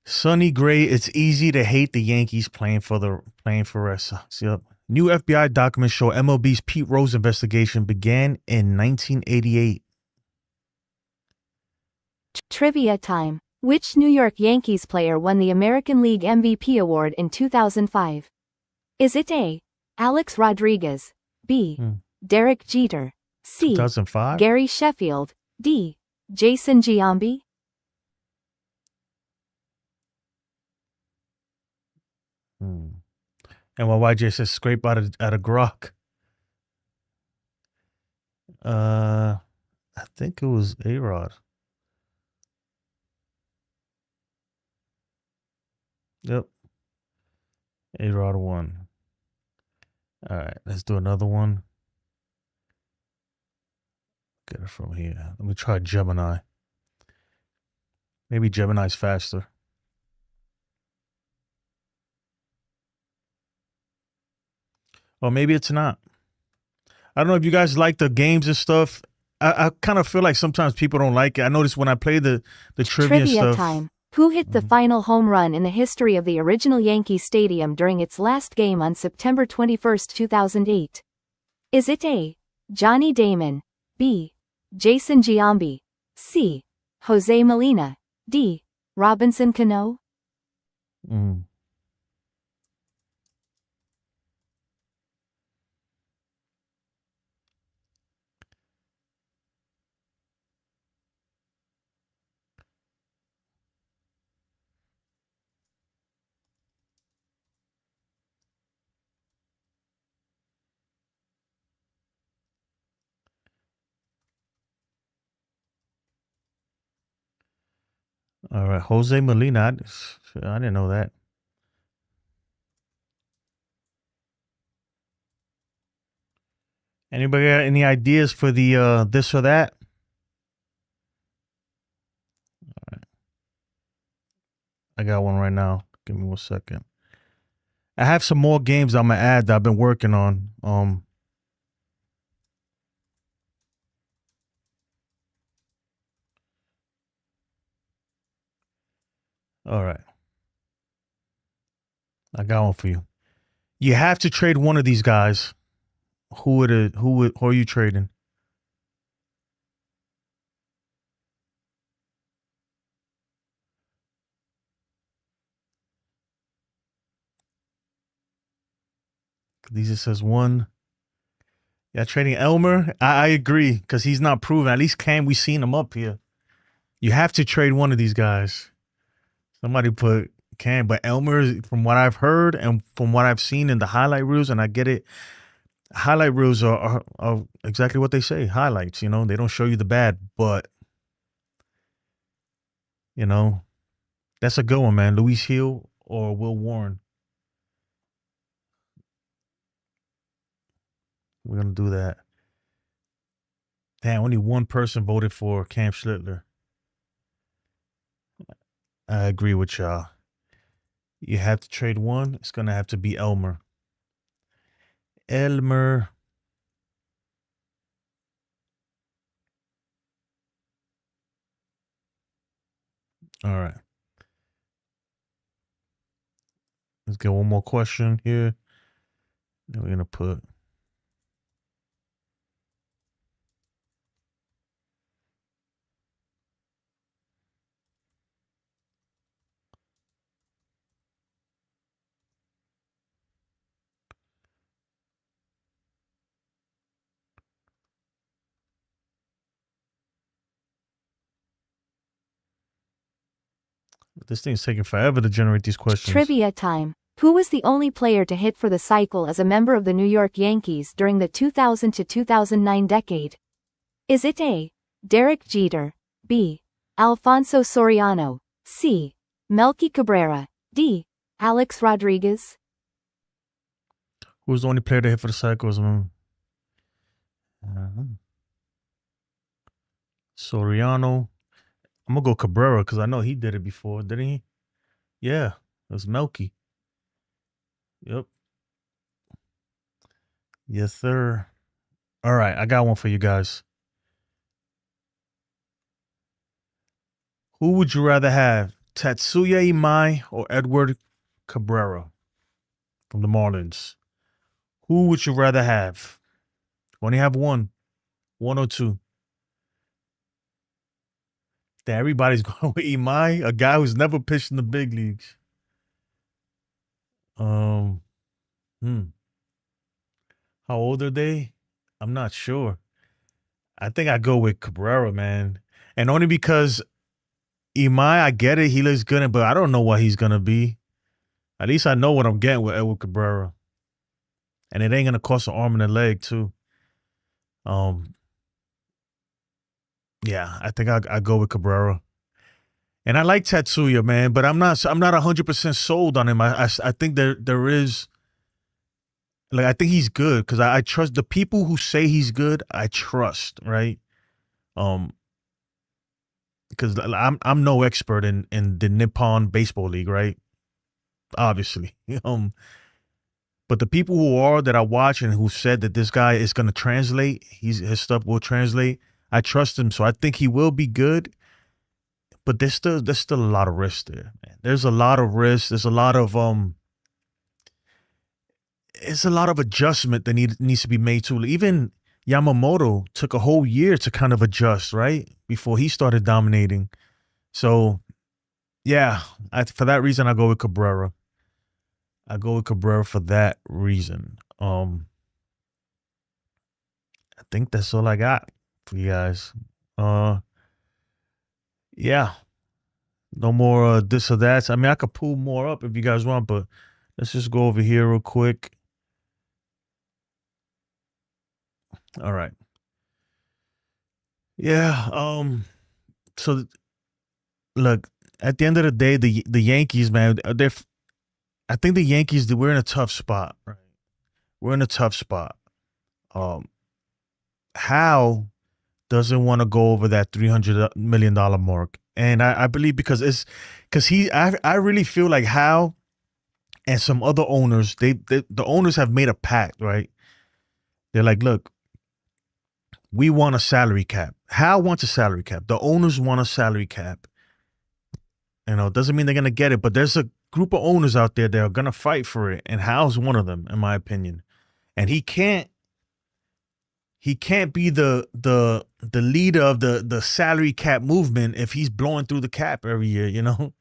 Sonny Gray, it's easy to hate the Yankees playing for Red Sox. Yep. New FBI documents show MLB's Pete Rose investigation began in 1988. Trivia time. Which New York Yankees player won the American League MVP award in 2005? Is it A. Alex Rodriguez, B. Derek Jeter, C. 2005? Gary Sheffield, D. Jason Giambi? And YJ says scrape out of grok. I think it was A-Rod. Yep. A-Rod won. All right, let's do another one. Get it from here. Let me try Gemini. Maybe Gemini's faster. Or maybe it's not. I don't know if you guys like the games and stuff. I kind of feel like sometimes people don't like it. I noticed when I play the trivia stuff. Time. Who hit the final home run in the history of the original Yankee Stadium during its last game on September 21, 2008? Is it A. Johnny Damon, B. Jason Giambi, C. Jose Molina, D. Robinson Cano? All right, Jose Molina. I didn't know that. Anybody got any ideas for the this or that? All right. I got one right now. Give me 1 second. I have some more games I'm gonna add that I've been working on. All right. I got one for you. You have to trade one of these guys. Who are you trading? These says one. Yeah, trading Elmer. I agree because he's not proven. At least Cam, we seen him up here. You have to trade one of these guys. Somebody put Cam, but Elmer, from what I've heard and from what I've seen in the highlight reels, and I get it, highlight reels are exactly what they say, highlights. You know, they don't show you the bad, but you know, that's a good one, man. Luis Hill or Will Warren. We're gonna do that. Damn, only one person voted for Cam Schlittler. I agree with y'all. You have to trade one. It's gonna have to be Elmer. Elmer. All right. Let's get one more question here. Then we're gonna put. This thing's taking forever to generate these questions. Trivia time. Who was the only player to hit for the cycle as a member of the New York Yankees during the 2000 to 2009 decade? Is it A. Derek Jeter, B. Alfonso Soriano, C. Melky Cabrera, D. Alex Rodriguez? Who was the only player to hit for the cycles? Soriano. I'm gonna go Cabrera because I know he did it before, didn't he? Yeah, it was Melky. Yep. Yes, sir. All right, I got one for you guys. Who would you rather have, Tatsuya Imai or Edward Cabrera from the Marlins? Who would you rather have? Only have one or two. Everybody's going with Imai, a guy who's never pitched in the big leagues. How old are they? I'm not sure. I think I go with Cabrera, man. And only because Imai, I get it, he looks good, but I don't know what he's gonna be. At least I know what I'm getting with Edward Cabrera. And it ain't gonna cost an arm and a leg, too. Yeah, I think I go with Cabrera. And I like Tatsuya, man, but I'm not 100% sold on him. I think there is, like, I think he's good because I trust the people who say he's good. I trust, right? Because I'm no expert in the Nippon Baseball League, right? Obviously, but the people who are that I watch and who said that this guy is going to translate, his stuff will translate. I trust him, so I think he will be good. But there's still a lot of risk there, man. There's a lot of risk. There's a lot of it's a lot of adjustment that needs to be made too. Even Yamamoto took a whole year to kind of adjust, right, before he started dominating. So, yeah, for that reason, I go with Cabrera. I go with Cabrera for that reason. I think that's all I got for you guys. Yeah. No more this or that. I mean, I could pull more up if you guys want, but let's just go over here real quick. All right. Yeah. So, look, at the end of the day, the Yankees, man, I think the Yankees, we're in a tough spot, right? We're in a tough spot. Hal doesn't want to go over that $300 million mark. And I believe because I really feel like Hal and some other owners, the owners have made a pact, right? They're like, look, we want a salary cap. Hal wants a salary cap. The owners want a salary cap. You know, it doesn't mean they're going to get it, but there's a group of owners out there that are going to fight for it. And Hal's one of them, in my opinion. And he can't be the leader of the salary cap movement if he's blowing through the cap every year, you know?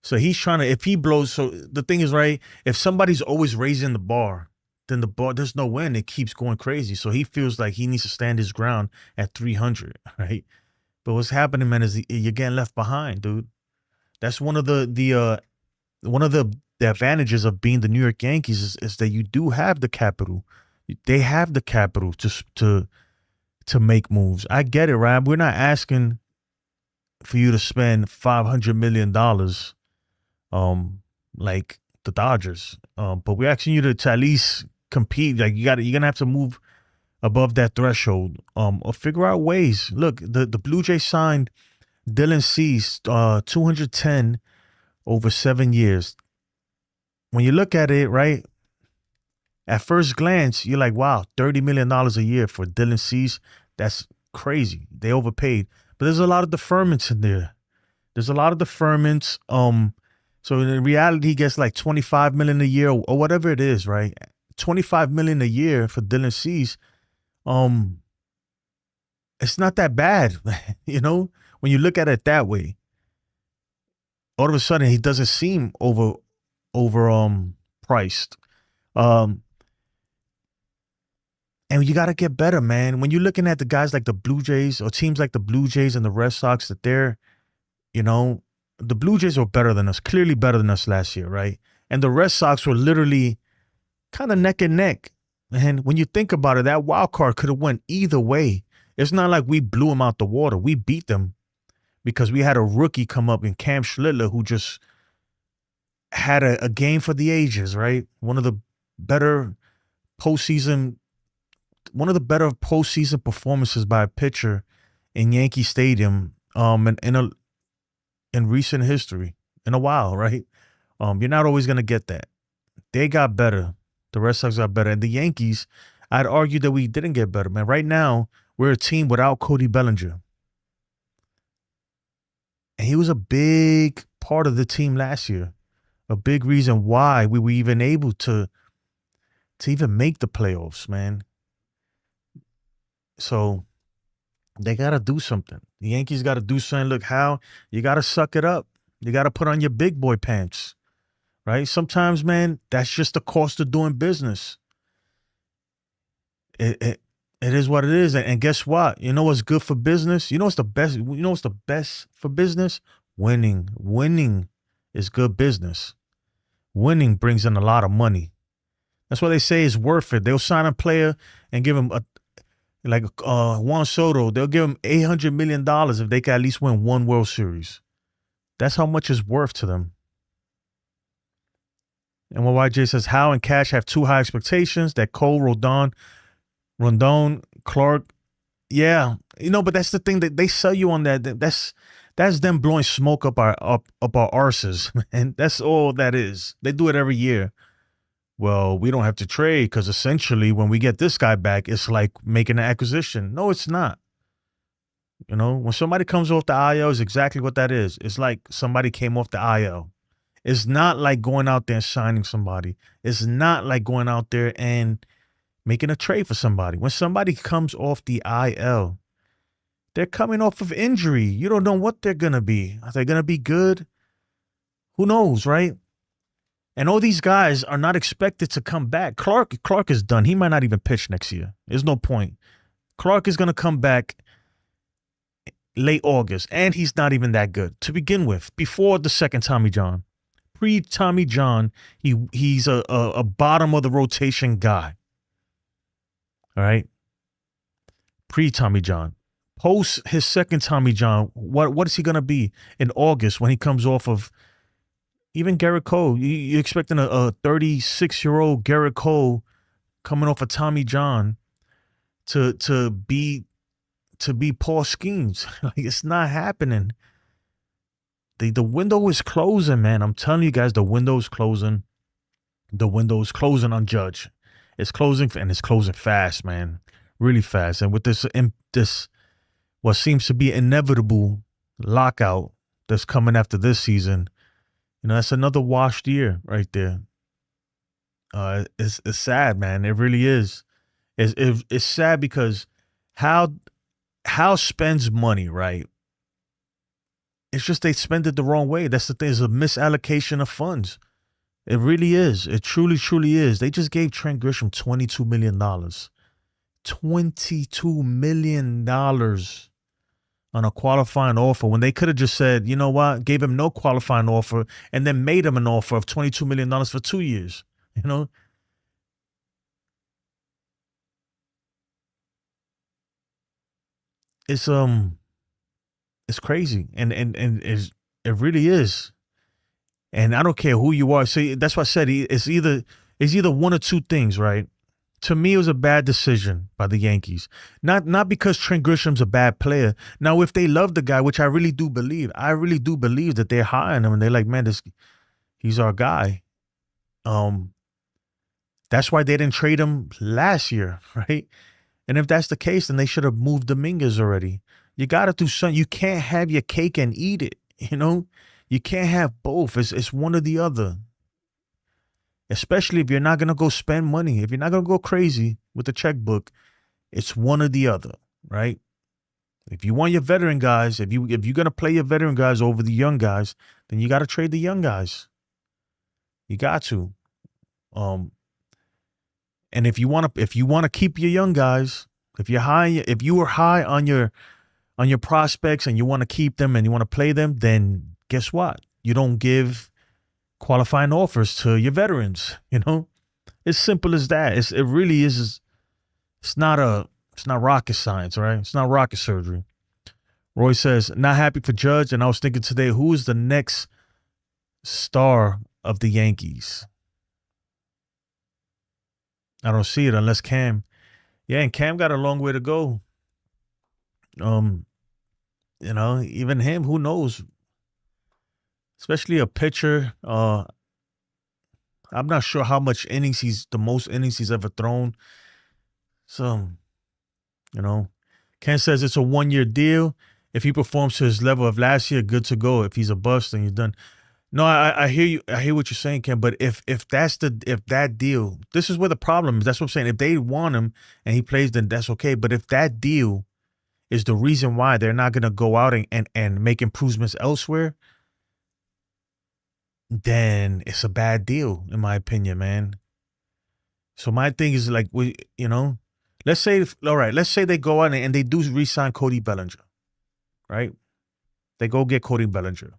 So he's trying to, if he blows, so the thing is, right, if somebody's always raising the bar, then the ball, there's no win. It keeps going crazy. So he feels like he needs to stand his ground at 300, right? But what's happening, man, is you're getting left behind, dude. That's one of the advantages of being the New York Yankees is that you do have the capital. They have the capital to make moves. I get it, right? We're not asking for you to spend $500 million, like the Dodgers, but we're asking you to at least compete. Like you're gonna have to move above that threshold, or figure out ways. Look, the Blue Jays signed Dylan Cease, 210 over 7 years. When you look at it, right, at first glance, you're like, wow, $30 million a year for Dylan Cease. That's crazy. They overpaid. But there's a lot of deferments in there. There's a lot of deferments. So in reality, he gets like $25 million a year or whatever it is, right? $25 million a year for Dylan Cease. It's not that bad, you know, when you look at it that way. All of a sudden, he doesn't seem priced. And you got to get better, man. When you're looking at the guys like the Blue Jays or teams like the Blue Jays and the Red Sox, that they're, you know, the Blue Jays were better than us, clearly better than us last year, right? And the Red Sox were literally kind of neck and neck. And when you think about it, that wild card could have went either way. It's not like we blew them out the water. We beat them because we had a rookie come up in Cam Schlittler who just had a game for the ages, right? One of the better postseason performances by a pitcher in Yankee Stadium in recent history, in a while, right? You're not always going to get that. They got better. The Red Sox got better. And the Yankees, I'd argue that we didn't get better, man. Right now, we're a team without Cody Bellinger. And he was a big part of the team last year. A big reason why we were even able to even make the playoffs, man. So they got to do something. The Yankees got to do something. Look, how you got to suck it up. You got to put on your big boy pants, right? Sometimes, man, that's just the cost of doing business. It is what it is. And guess what? You know what's good for business? You know what's the best? You know what's the best for business? Winning. Winning is good business. Winning brings in a lot of money. That's why they say it's worth it. They'll sign a player and give him like Juan Soto. They'll give him $800 million if they can at least win one World Series. That's how much it's worth to them. And when YJ says, Howe and Cash have too high expectations, that Cole, Rondon, Clark, yeah, you know, but that's the thing that they sell you on that. That's them blowing smoke up our arses, man. That's all that is. They do it every year. Well, we don't have to trade because essentially when we get this guy back, it's like making an acquisition. No, it's not. You know, when somebody comes off the IL, is exactly what that is. It's like somebody came off the IL. It's not like going out there and signing somebody. It's not like going out there and making a trade for somebody. When somebody comes off the IL, they're coming off of injury. You don't know what they're going to be. Are they going to be good? Who knows, right? And all these guys are not expected to come back. Clark is done. He might not even pitch next year. There's no point. Clark is going to come back late August, and he's not even that good to begin with. Before the second Tommy John. Pre-Tommy John, he's a bottom of the rotation guy. All right? Pre-Tommy John. Post his second Tommy John, what is he going to be in August when he comes off of even Garrett Cole? You're expecting a 36-year-old Garrett Cole coming off of Tommy John to be Paul Skeens. Like, it's not happening. The window is closing, man. I'm telling you guys, the window is closing. The window is closing on Judge. It's closing, and it's closing fast, man. Really fast. And with this what seems to be inevitable lockout that's coming after this season, you know, that's another washed year right there. It's sad, man. It really is. It's sad because how spends money, right? It's just they spend it the wrong way. That's the thing. It's a misallocation of funds. It really is. It truly, truly is. They just gave Trent Grisham $22 million. $22 million on a qualifying offer when they could have just said, you know what, gave him no qualifying offer and then made him an offer of $22 million for 2 years. You know? It's crazy. And it really is. And I don't care who you are. See, that's what I said. It's either one or two things, right? To me, it was a bad decision by the Yankees. Not because Trent Grisham's a bad player. Now, if they love the guy, which I really do believe that they're high on him and they're like, man, he's our guy. That's why they didn't trade him last year, right? And if that's the case, then they should have moved Dominguez already. You got to do something. You can't have your cake and eat it, you know? You can't have both. It's one or the other. Especially if you're not going to go spend money. If you're not going to go crazy with the checkbook, it's one or the other, right? If you want your veteran guys, if you're going to play your veteran guys over the young guys, then you got to trade the young guys. You got to. And if you want to keep your young guys, if you were high on your prospects and you want to keep them and you want to play them, then guess what? You don't give qualifying offers to your veterans, you know? It's simple as that. It really is. It's not rocket science, right? It's not rocket surgery. Roy says, not happy for Judge, and I was thinking today, who is the next star of the Yankees? I don't see it unless Cam. Yeah, and Cam got a long way to go. You know, even him, who knows? Especially a pitcher. I'm not sure how much the most innings he's ever thrown. So, you know, Ken says it's a 1-year deal. If he performs to his level of last year, good to go. If he's a bust, then you're done. No, I hear you. I hear what you're saying, Ken. But if that deal, this is where the problem is. That's what I'm saying. If they want him and he plays, then that's okay. But if that deal is the reason why they're not going to go out and make improvements elsewhere, then it's a bad deal, in my opinion, man. So my thing is like, let's say they go out and they do re-sign Cody Bellinger, right? They go get Cody Bellinger.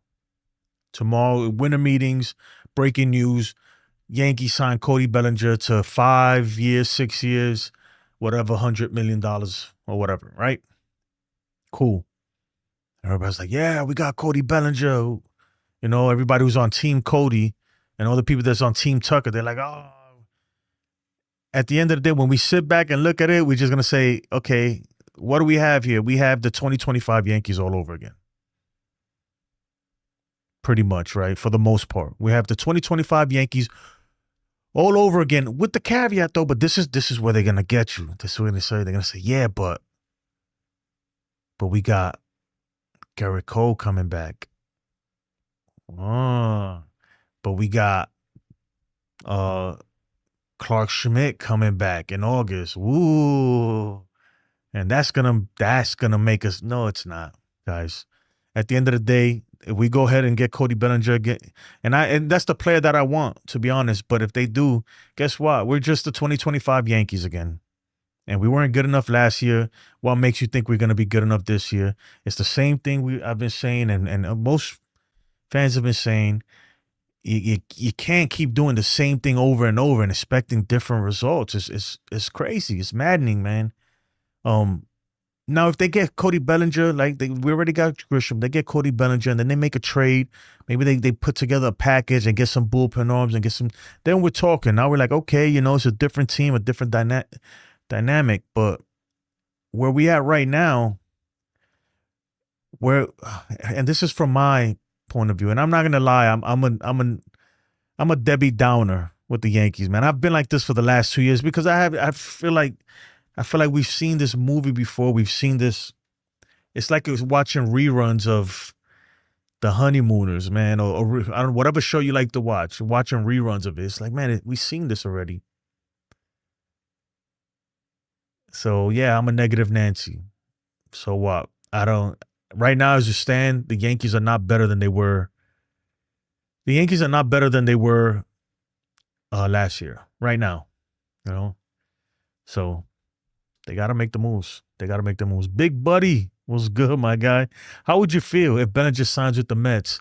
Tomorrow, winter meetings, breaking news, Yankees sign Cody Bellinger to 5 years, 6 years, whatever, $100 million or whatever, right? Cool. Everybody's like, yeah, we got Cody Bellinger. You know, everybody who's on Team Cody and all the people that's on Team Tucker, they're like, oh. At the end of the day, when we sit back and look at it, we're just going to say, okay, what do we have here? We have the 2025 Yankees all over again. Pretty much, right? For the most part. We have the 2025 Yankees all over again with the caveat, though, but this is where they're going to get you. This is what they're going to say, yeah, but we got Garrett Cole coming back. But we got Clark Schmidt coming back in August. Woo. And that's gonna make us. No, it's not, guys. At the end of the day, if we go ahead and get Cody Bellinger again, and that's the player that I want, to be honest. But if they do, guess what? We're just the 2025 Yankees again. And we weren't good enough last year. What makes you think we're going to be good enough this year? It's the same thing I've been saying, and most fans have been saying. You can't keep doing the same thing over and over and expecting different results. It's crazy. It's maddening, man. Now, if they get Cody Bellinger, we already got Grisham, they get Cody Bellinger and then they make a trade. Maybe they put together a package and get some bullpen arms and get some. Then we're talking. Now we're like, okay, it's a different team, a different dynamic. But where we at right now, and this is from my point of view, and I'm not gonna lie, I'm a Debbie Downer with the Yankees, man. I've been like this for the last 2 years because I feel like we've seen this movie before. We've seen this. It's like it was watching reruns of The Honeymooners, man, or I don't know, whatever show you like to watch. Watching reruns of it, it's like, man, we've seen this already. So yeah, I'm a negative Nancy. So what? Right now, as you stand, the Yankees are not better than they were. The Yankees are not better than they were last year, right now. You know, so they got to make the moves. They got to make the moves. Big Buddy was good, my guy. How would you feel if Bellinger signs with the Mets?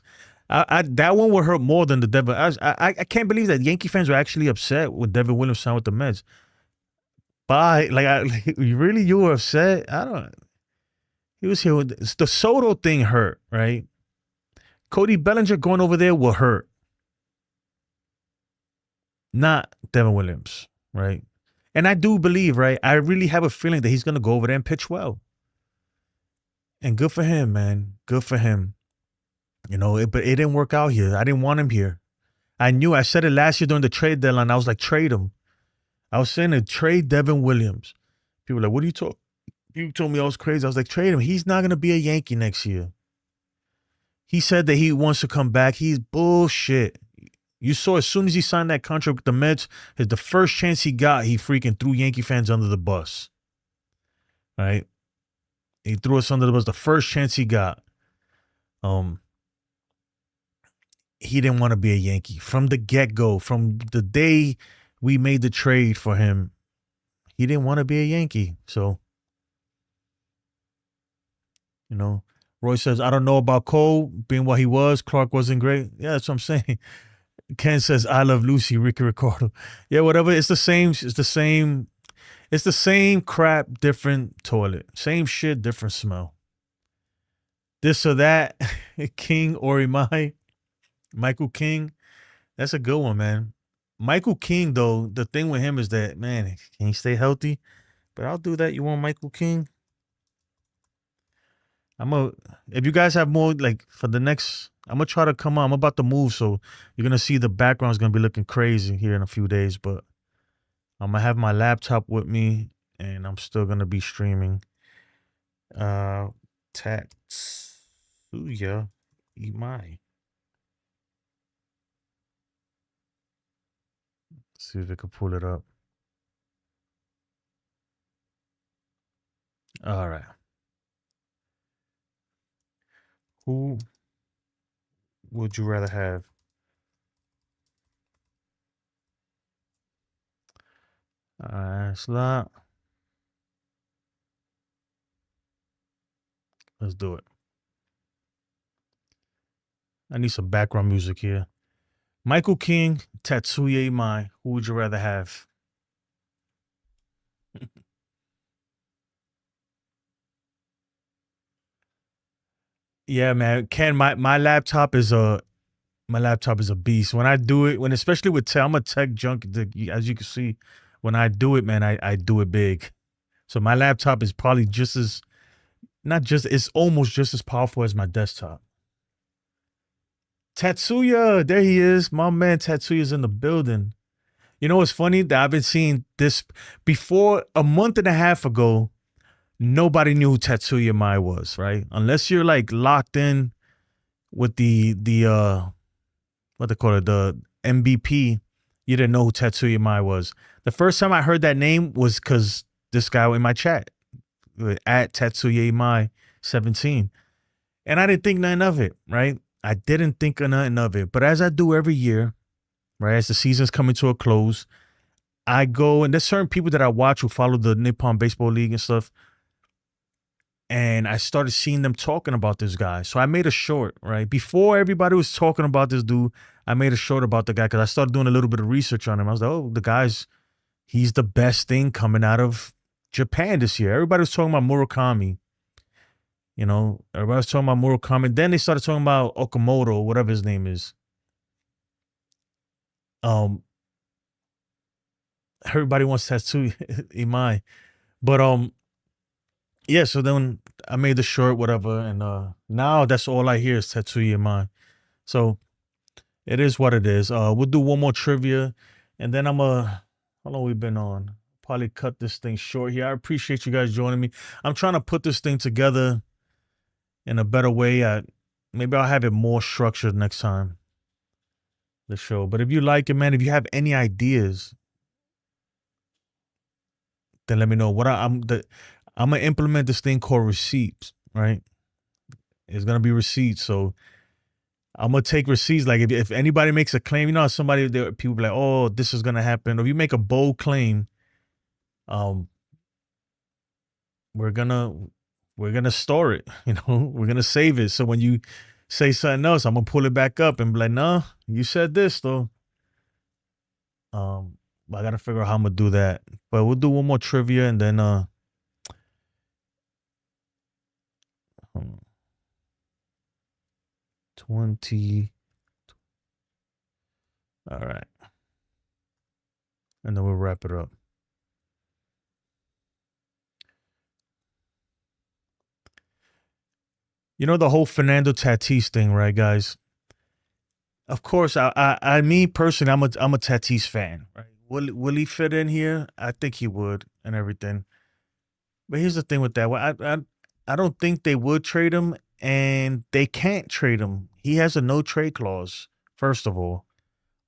That one would hurt more than the Devin. I can't believe that Yankee fans were actually upset when Devin Williams signed with the Mets. But really, you were upset? I don't. He was here with the Soto thing hurt, right? Cody Bellinger going over there will hurt. Not Devin Williams, right? And I do believe, right? I really have a feeling that he's going to go over there and pitch well. And good for him, man. Good for him. You know, but it didn't work out here. I didn't want him here. I said it last year during the trade deadline. I was like, trade him. I was saying to trade Devin Williams. People were like, what are you talking? You told me I was crazy. I was like, trade him. He's not going to be a Yankee next year. He said that he wants to come back. He's bullshit. You saw as soon as he signed that contract with the Mets, the first chance he got, he freaking threw Yankee fans under the bus. Right? He threw us under the bus the first chance he got. He didn't want to be a Yankee. From the get-go, from the day we made the trade for him, he didn't want to be a Yankee. So, you know, Roy says, I don't know about Cole being what he was. Clark wasn't great. Yeah, that's what I'm saying. Ken says, I love Lucy, Ricky Ricardo. Yeah, whatever. It's the same. It's the same. It's the same crap, different toilet. Same shit, different smell. This or that. King or Imai. Michael King. That's a good one, man. Michael King, though, the thing with him is that, man, can he stay healthy? But I'll do that. You want Michael King? If you guys have more, like, for the next, I'm going to try to come on. I'm about to move, so you're going to see the background's going to be looking crazy here in a few days, but I'm going to have my laptop with me, and I'm still going to be streaming. Tatsuya Imai. See if I can pull it up. All right. Who would you rather have? Slot. Let's do it. I need some background music here. Michael King, Tatsuya Imai. Who would you rather have? Yeah, man. Ken, my laptop is a beast. When I do it, especially with tech, I'm a tech junk. As you can see, when I do it, man, I do it big. So my laptop is probably it's almost just as powerful as my desktop. Tatsuya, there he is. My man Tatsuya's in the building. You know what's funny? That I've been seeing this before a month and a half ago. Nobody knew who Tatsuya Imai was, right? Unless you're like locked in with the what they call it, the MVP, you didn't know who Tatsuya Imai was. The first time I heard that name was because this guy in my chat at Tatsuya Imai 17. And I didn't think nothing of it, right? I didn't think of nothing of it. But as I do every year, right, as the season's coming to a close, I go, and there's certain people that I watch who follow the Nippon Baseball League and stuff. And I started seeing them talking about this guy. So I made a short, right? Before everybody was talking about this dude, I made a short about the guy because I started doing a little bit of research on him. I was like, oh, he's the best thing coming out of Japan this year. Everybody was talking about Murakami. You know, everybody was talking about Murakami. Then they started talking about Okamoto, whatever his name is. Everybody wants Tatsuya Imai. But yeah, so then I made the short, whatever, and now that's all I hear is Tatsuya Imai. So it is what it is. We'll do one more trivia, and then how long we been on? Probably cut this thing short here. I appreciate you guys joining me. I'm trying to put this thing together in a better way. Maybe I'll have it more structured next time, the show. But if you like it, man, if you have any ideas, then let me know. I'm gonna implement this thing called receipts, right? It's gonna be receipts. So I'm gonna take receipts. Like if anybody makes a claim, you know, people be like, oh, this is gonna happen. Or if you make a bold claim, we're gonna store it. You know, we're gonna save it. So when you say something else, I'm gonna pull it back up and be like, no, you said this though. I gotta figure out how I'm gonna do that. But we'll do one more trivia and then 20. All right. And then we'll wrap it up. You know the whole Fernando Tatis thing, right, guys? Of course, I me personally, I'm a Tatis fan, right? Will he fit in here? I think he would and everything. But here's the thing with that. I don't think they would trade him, and they can't trade him. He has a no trade clause, first of all.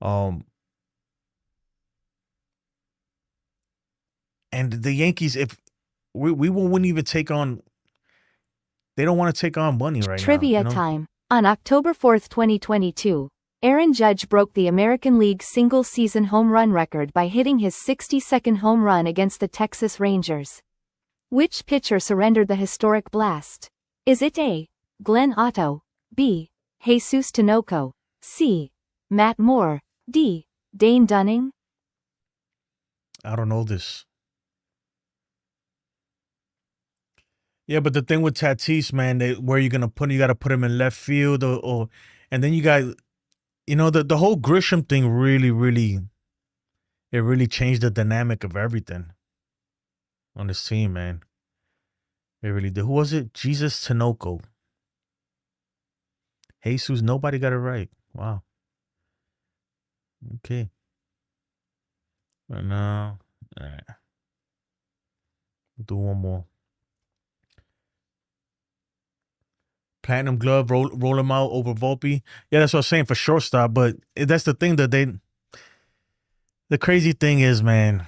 And the Yankees, if we wouldn't even take on, they don't want to take on money right now. Trivia time. On October 4th, 2022, Aaron Judge broke the American League single-season home run record by hitting his 62nd home run against the Texas Rangers. Which pitcher surrendered the historic blast? Is it A. Glenn Otto, B. Jesus Tinoco, C. Matt Moore, D. Dane Dunning? I don't know this. Yeah, but the thing with Tatis, man, where you're gonna put him, you got to put him in left field, and then you got, you know, the whole Grisham thing really changed the dynamic of everything on this team, man. It really did. Who was it? Jesus Tinoco. Jesus, nobody got it right. Wow. Okay. Right now, all right. We'll do one more. Platinum glove, roll him out over Volpe. Yeah, that's what I'm saying for shortstop. But that's the thing that the crazy thing is, man.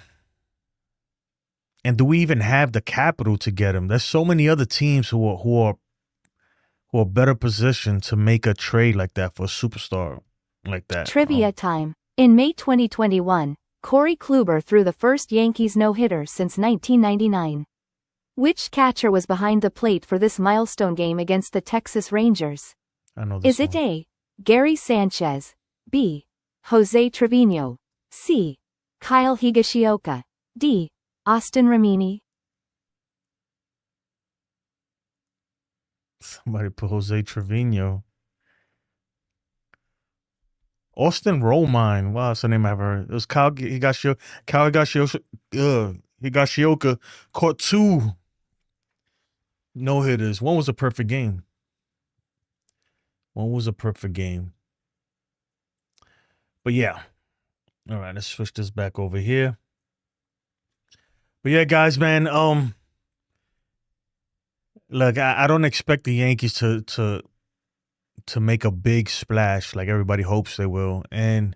And do we even have the capital to get him? There's so many other teams who are better positioned to make a trade like that for a superstar like that. Trivia time. In May 2021, Corey Kluber threw the first Yankees no-hitter since 1999. Which catcher was behind the plate for this milestone game against the Texas Rangers? I know this. Is it A. Gary Sanchez, B. Jose Trevino, C. Kyle Higashioka, D. Austin Ramini? Somebody put Jose Trevino. Austin Romine. Wow, that's the name I've heard. It was Kyle Higashioka. Higashioka caught 2 no-hitters. One was a perfect game. But yeah. All right, let's switch this back over here. But yeah, guys, man, look, I don't expect the Yankees to make a big splash like everybody hopes they will. And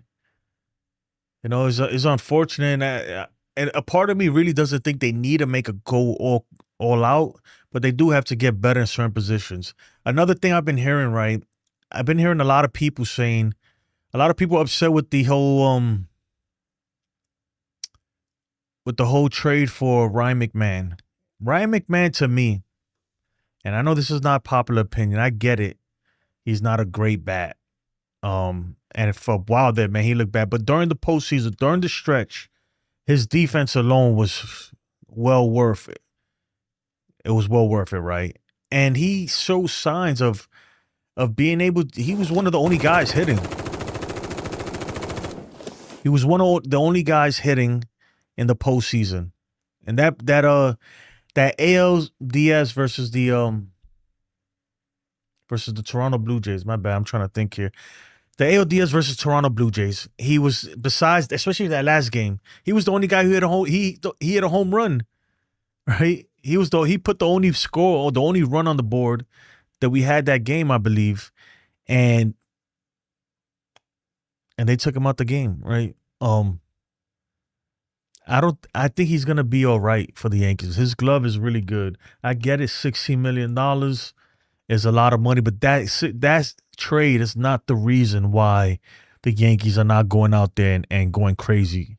you know, it's unfortunate. And a part of me really doesn't think they need to make a go all out, but they do have to get better in certain positions. Another thing I've been hearing, right? I've been hearing a lot of people upset with the whole trade for Ryan McMahon. Ryan McMahon, to me, and I know this is not popular opinion, I get it. He's not a great bat. And for a while there, man, he looked bad. But during the postseason, during the stretch, his defense alone was well worth it. It was well worth it, right? And he showed signs of being able. He was one of the only guys hitting. He was one of the only guys hitting in the postseason, and that ALDS versus the Toronto Blue Jays. My bad, I'm trying to think here. The ALDS versus Toronto Blue Jays. He was, besides, especially that last game, he was the only guy who hit a home. He hit a home run, right? He put the only score or the only run on the board that we had that game, I believe, and they took him out the game, right? I think he's gonna be all right for the Yankees. His glove is really good. I get it, $16 million. is a lot of money, but that trade is not the reason why the Yankees are not going out there and going crazy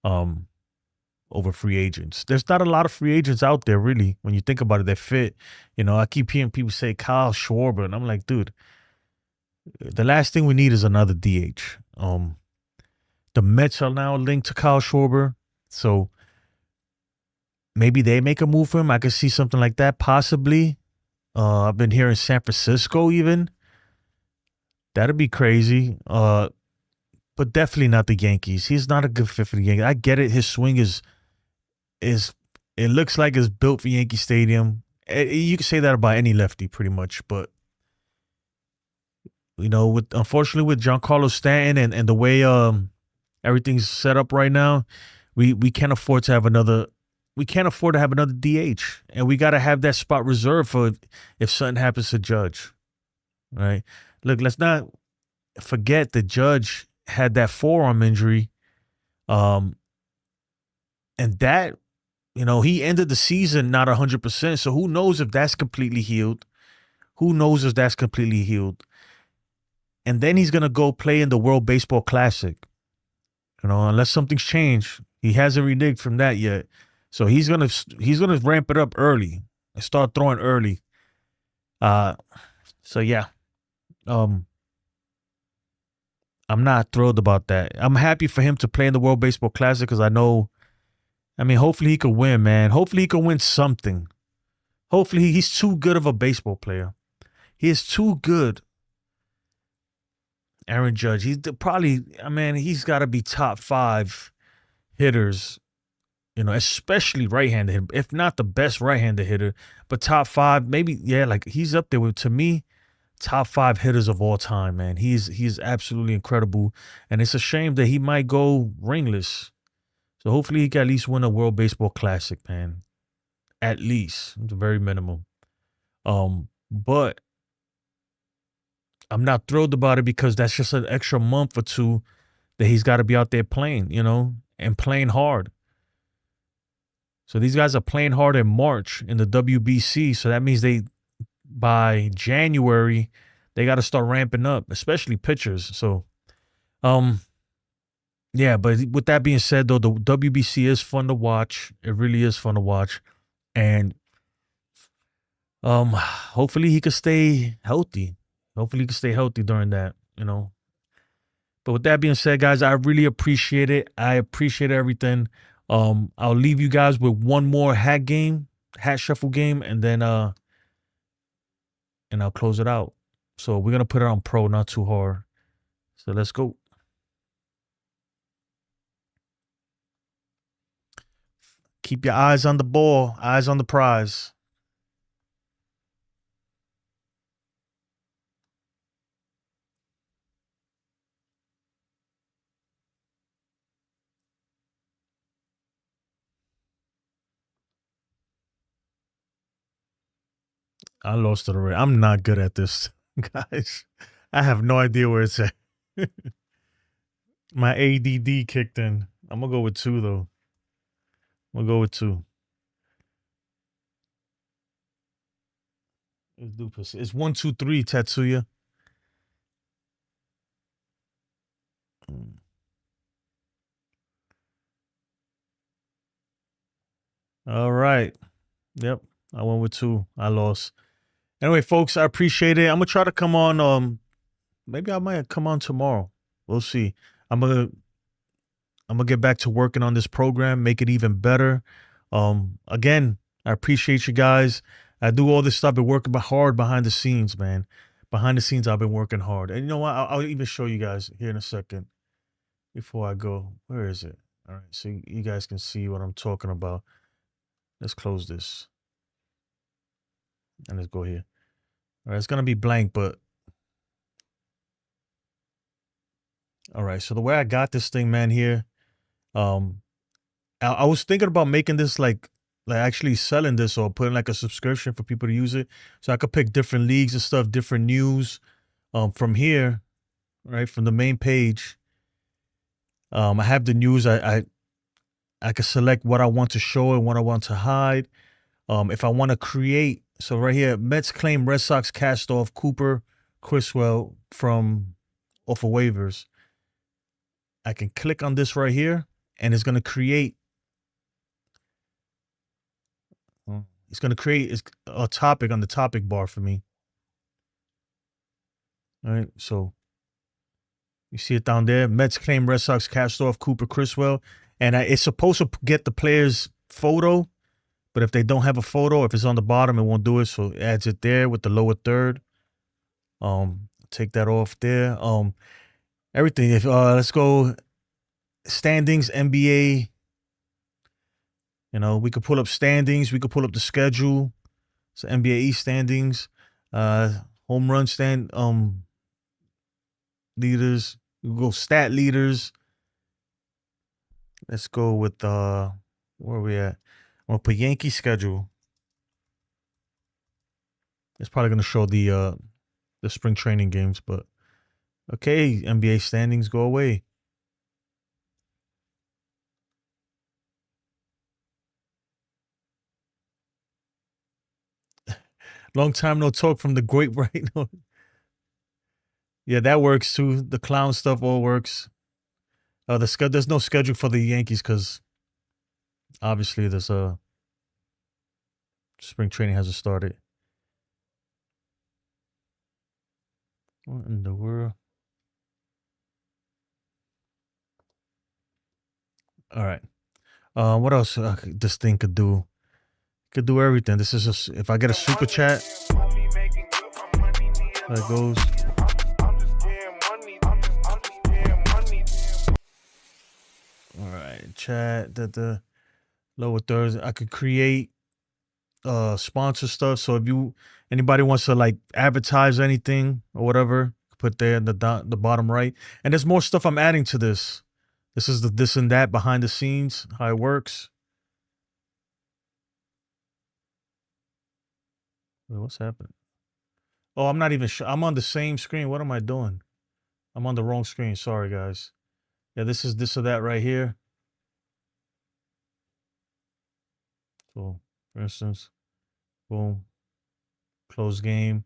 over free agents. There's not a lot of free agents out there, really, when you think about it, that fit. I keep hearing people say Kyle Schwarber, and I'm like, dude, the last thing we need is another DH. The Mets are now linked to Kyle Schwarber, so maybe they make a move for him. I could see something like that, possibly. I've been hearing San Francisco even. That'd be crazy. But definitely not the Yankees. He's not a good fit for the Yankees. I get it. His swing is it looks like it's built for Yankee Stadium. You can say that about any lefty pretty much, but unfortunately with Giancarlo Stanton and the way everything's set up right now, we can't afford to have another DH, and we got to have that spot reserved for if something happens to Judge. Right? Look, let's not forget that Judge had that forearm injury, and that he ended the season not 100%. So who knows if that's completely healed? And then he's gonna go play in the World Baseball Classic. Unless something's changed, he hasn't reneged from that yet. So he's gonna ramp it up early and start throwing early. So yeah, I'm not thrilled about that. I'm happy for him to play in the World Baseball Classic because hopefully he could win, man. Hopefully he could win something. Hopefully he's too good of a baseball player. He is too good. Aaron Judge, he's got to be top 5 hitters, especially right-handed hitter, if not the best right-handed hitter, but top 5, maybe, yeah, like he's up there with, to me, top 5 hitters of all time, man. He's absolutely incredible, and it's a shame that he might go ringless. So hopefully he can at least win a World Baseball Classic, man. At least, the very minimum. But I'm not thrilled about it because that's just an extra month or two that he's got to be out there playing, and playing hard. So these guys are playing hard in March in the WBC. So that means by January, they got to start ramping up, especially pitchers. So, yeah, but with that being said, though, the WBC is fun to watch. It really is fun to watch. And hopefully he could stay healthy. Hopefully he can stay healthy during that, But with that being said, guys, I really appreciate it. I appreciate everything. I'll leave you guys with one more hat shuffle game, and then I'll close it out. So we're gonna put it on pro, not too hard. So let's go. Keep your eyes on the ball, eyes on the prize. I lost it already. I'm not good at this, guys. I have no idea where it's at. My ADD kicked in. I'm going to go with 2, though. I'm going to go with 2. Let's do this. It's 1, 2, 3, Tatsuya. All right. Yep. I went with 2. I lost. Anyway, folks, I appreciate it. I'm going to try to come on. Maybe I might come on tomorrow. We'll see. I'm going to get back to working on this program, make it even better. Again, I appreciate you guys. I do all this stuff. I've been working hard behind the scenes, man. Behind the scenes, I've been working hard. And you know what? I'll even show you guys here in a second before I go. Where is it? All right, so you guys can see what I'm talking about. Let's close this. And let's go here. All right, it's going to be blank, but all right, so the way I got this thing, man, here, I was thinking about making this like actually selling this or putting like a subscription for people to use it, so I could pick different leagues and stuff, different news, from here, right, from the main page. I have the news. I could select what I want to show and what I want to hide. If I want to create So right here, Mets claim Red Sox cast off Cooper Criswell from off of waivers. I can click on this right here, and it's gonna create. It's gonna create a topic on the topic bar for me. All right, so you see it down there. Mets claim Red Sox cast off Cooper Criswell, and it's supposed to get the player's photo, but if they don't have a photo, if it's on the bottom, it won't do it. So it adds it there with the lower third. Take that off there. Everything. If let's go standings, NBA. You know, we could pull up standings. We could pull up the schedule. So NBA East standings, home run leaders. We go stat leaders. Let's go with where are we at? I'm gonna put Yankee schedule. It's probably gonna show the spring training games, but okay, NBA standings go away. Long time no talk from the great right now. Yeah, that works too. The clown stuff all works. There's no schedule for the Yankees because obviously there's spring training hasn't started. What in the world? All right. What else this thing could do? Could do everything. This is just if I get a super chat. There it goes. All right, chat the lower thirds. I could create sponsor stuff. So if anybody wants to like advertise anything or whatever, put there in the bottom right. And there's more stuff I'm adding to this. This is the this and that behind the scenes, how it works. Wait, what's happening? Oh, I'm not even sure. I'm on the same screen. What am I doing? I'm on the wrong screen. Sorry, guys. Yeah, this is this or that right here. So, for instance, boom, close game.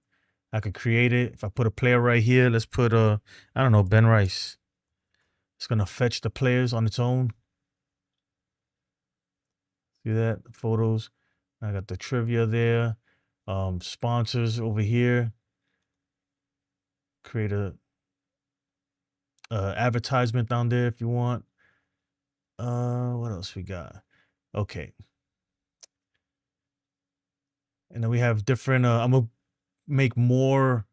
I could create it. If I put a player right here, let's put I don't know, Ben Rice. It's gonna fetch the players on its own. See that? Photos. I got the trivia there. Sponsors over here. Create a advertisement down there if you want. What else we got? Okay. And then we have different I'm gonna make more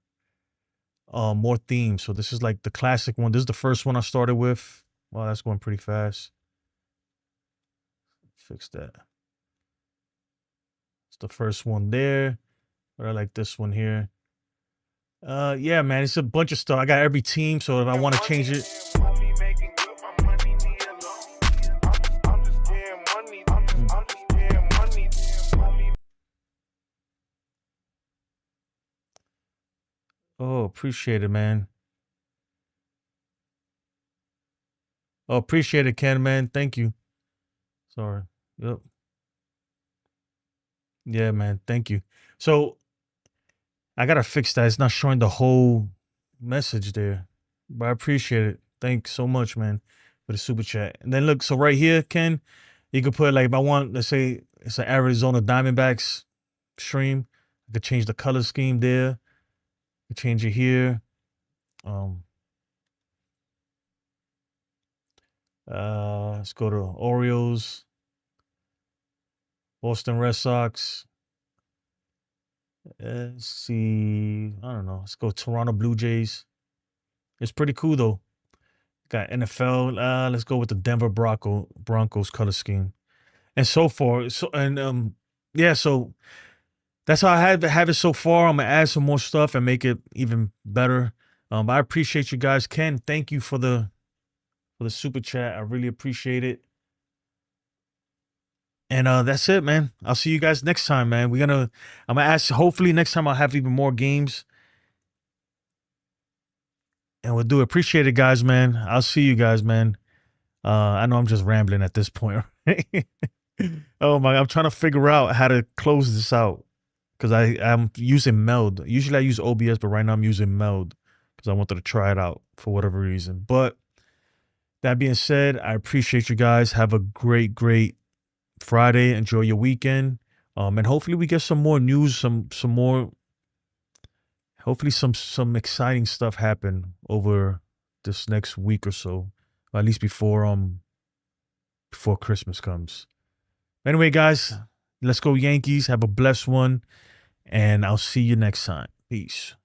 themes. So this is like the classic one. This is the first one I started with. Wow, that's going pretty fast. Fix that. It's the first one there. But I like this one here. Yeah, man, it's a bunch of stuff. I got every team, so if I want to change it. Oh, appreciate it, man. Oh, appreciate it, Ken, man. Thank you. Sorry. Yep. Yeah, man. Thank you. So I gotta fix that. It's not showing the whole message there. But I appreciate it. Thanks so much, man, for the super chat. And then look, so right here, Ken, you could put like if I want, let's say it's an Arizona Diamondbacks stream. I could change the color scheme there. I could change it here. Let's go to Orioles, Boston Red Sox. Let's see. I don't know. Let's go Toronto Blue Jays. It's pretty cool though. Got NFL. Let's go with the Denver Broncos color scheme, and so forth. So yeah. So that's how I have it so far. I'm gonna add some more stuff and make it even better. I appreciate you guys. Ken, thank you for the super chat. I really appreciate it. And that's it, man. I'll see you guys next time, man. I'm gonna ask. Hopefully next time I'll have even more games. And we'll do it. Appreciate it, guys, man. I'll see you guys, man. I know I'm just rambling at this point. Oh my, I'm trying to figure out how to close this out. because I'm using Meld. Usually I use OBS, but right now I'm using Meld because I wanted to try it out for whatever reason. But that being said, I appreciate you guys. Have a great Friday. Enjoy your weekend. And hopefully we get some more news, some more, hopefully some exciting stuff happen over this next week or so, or at least before Christmas comes. Anyway, guys, let's go Yankees. Have a blessed one, and I'll see you next time. Peace.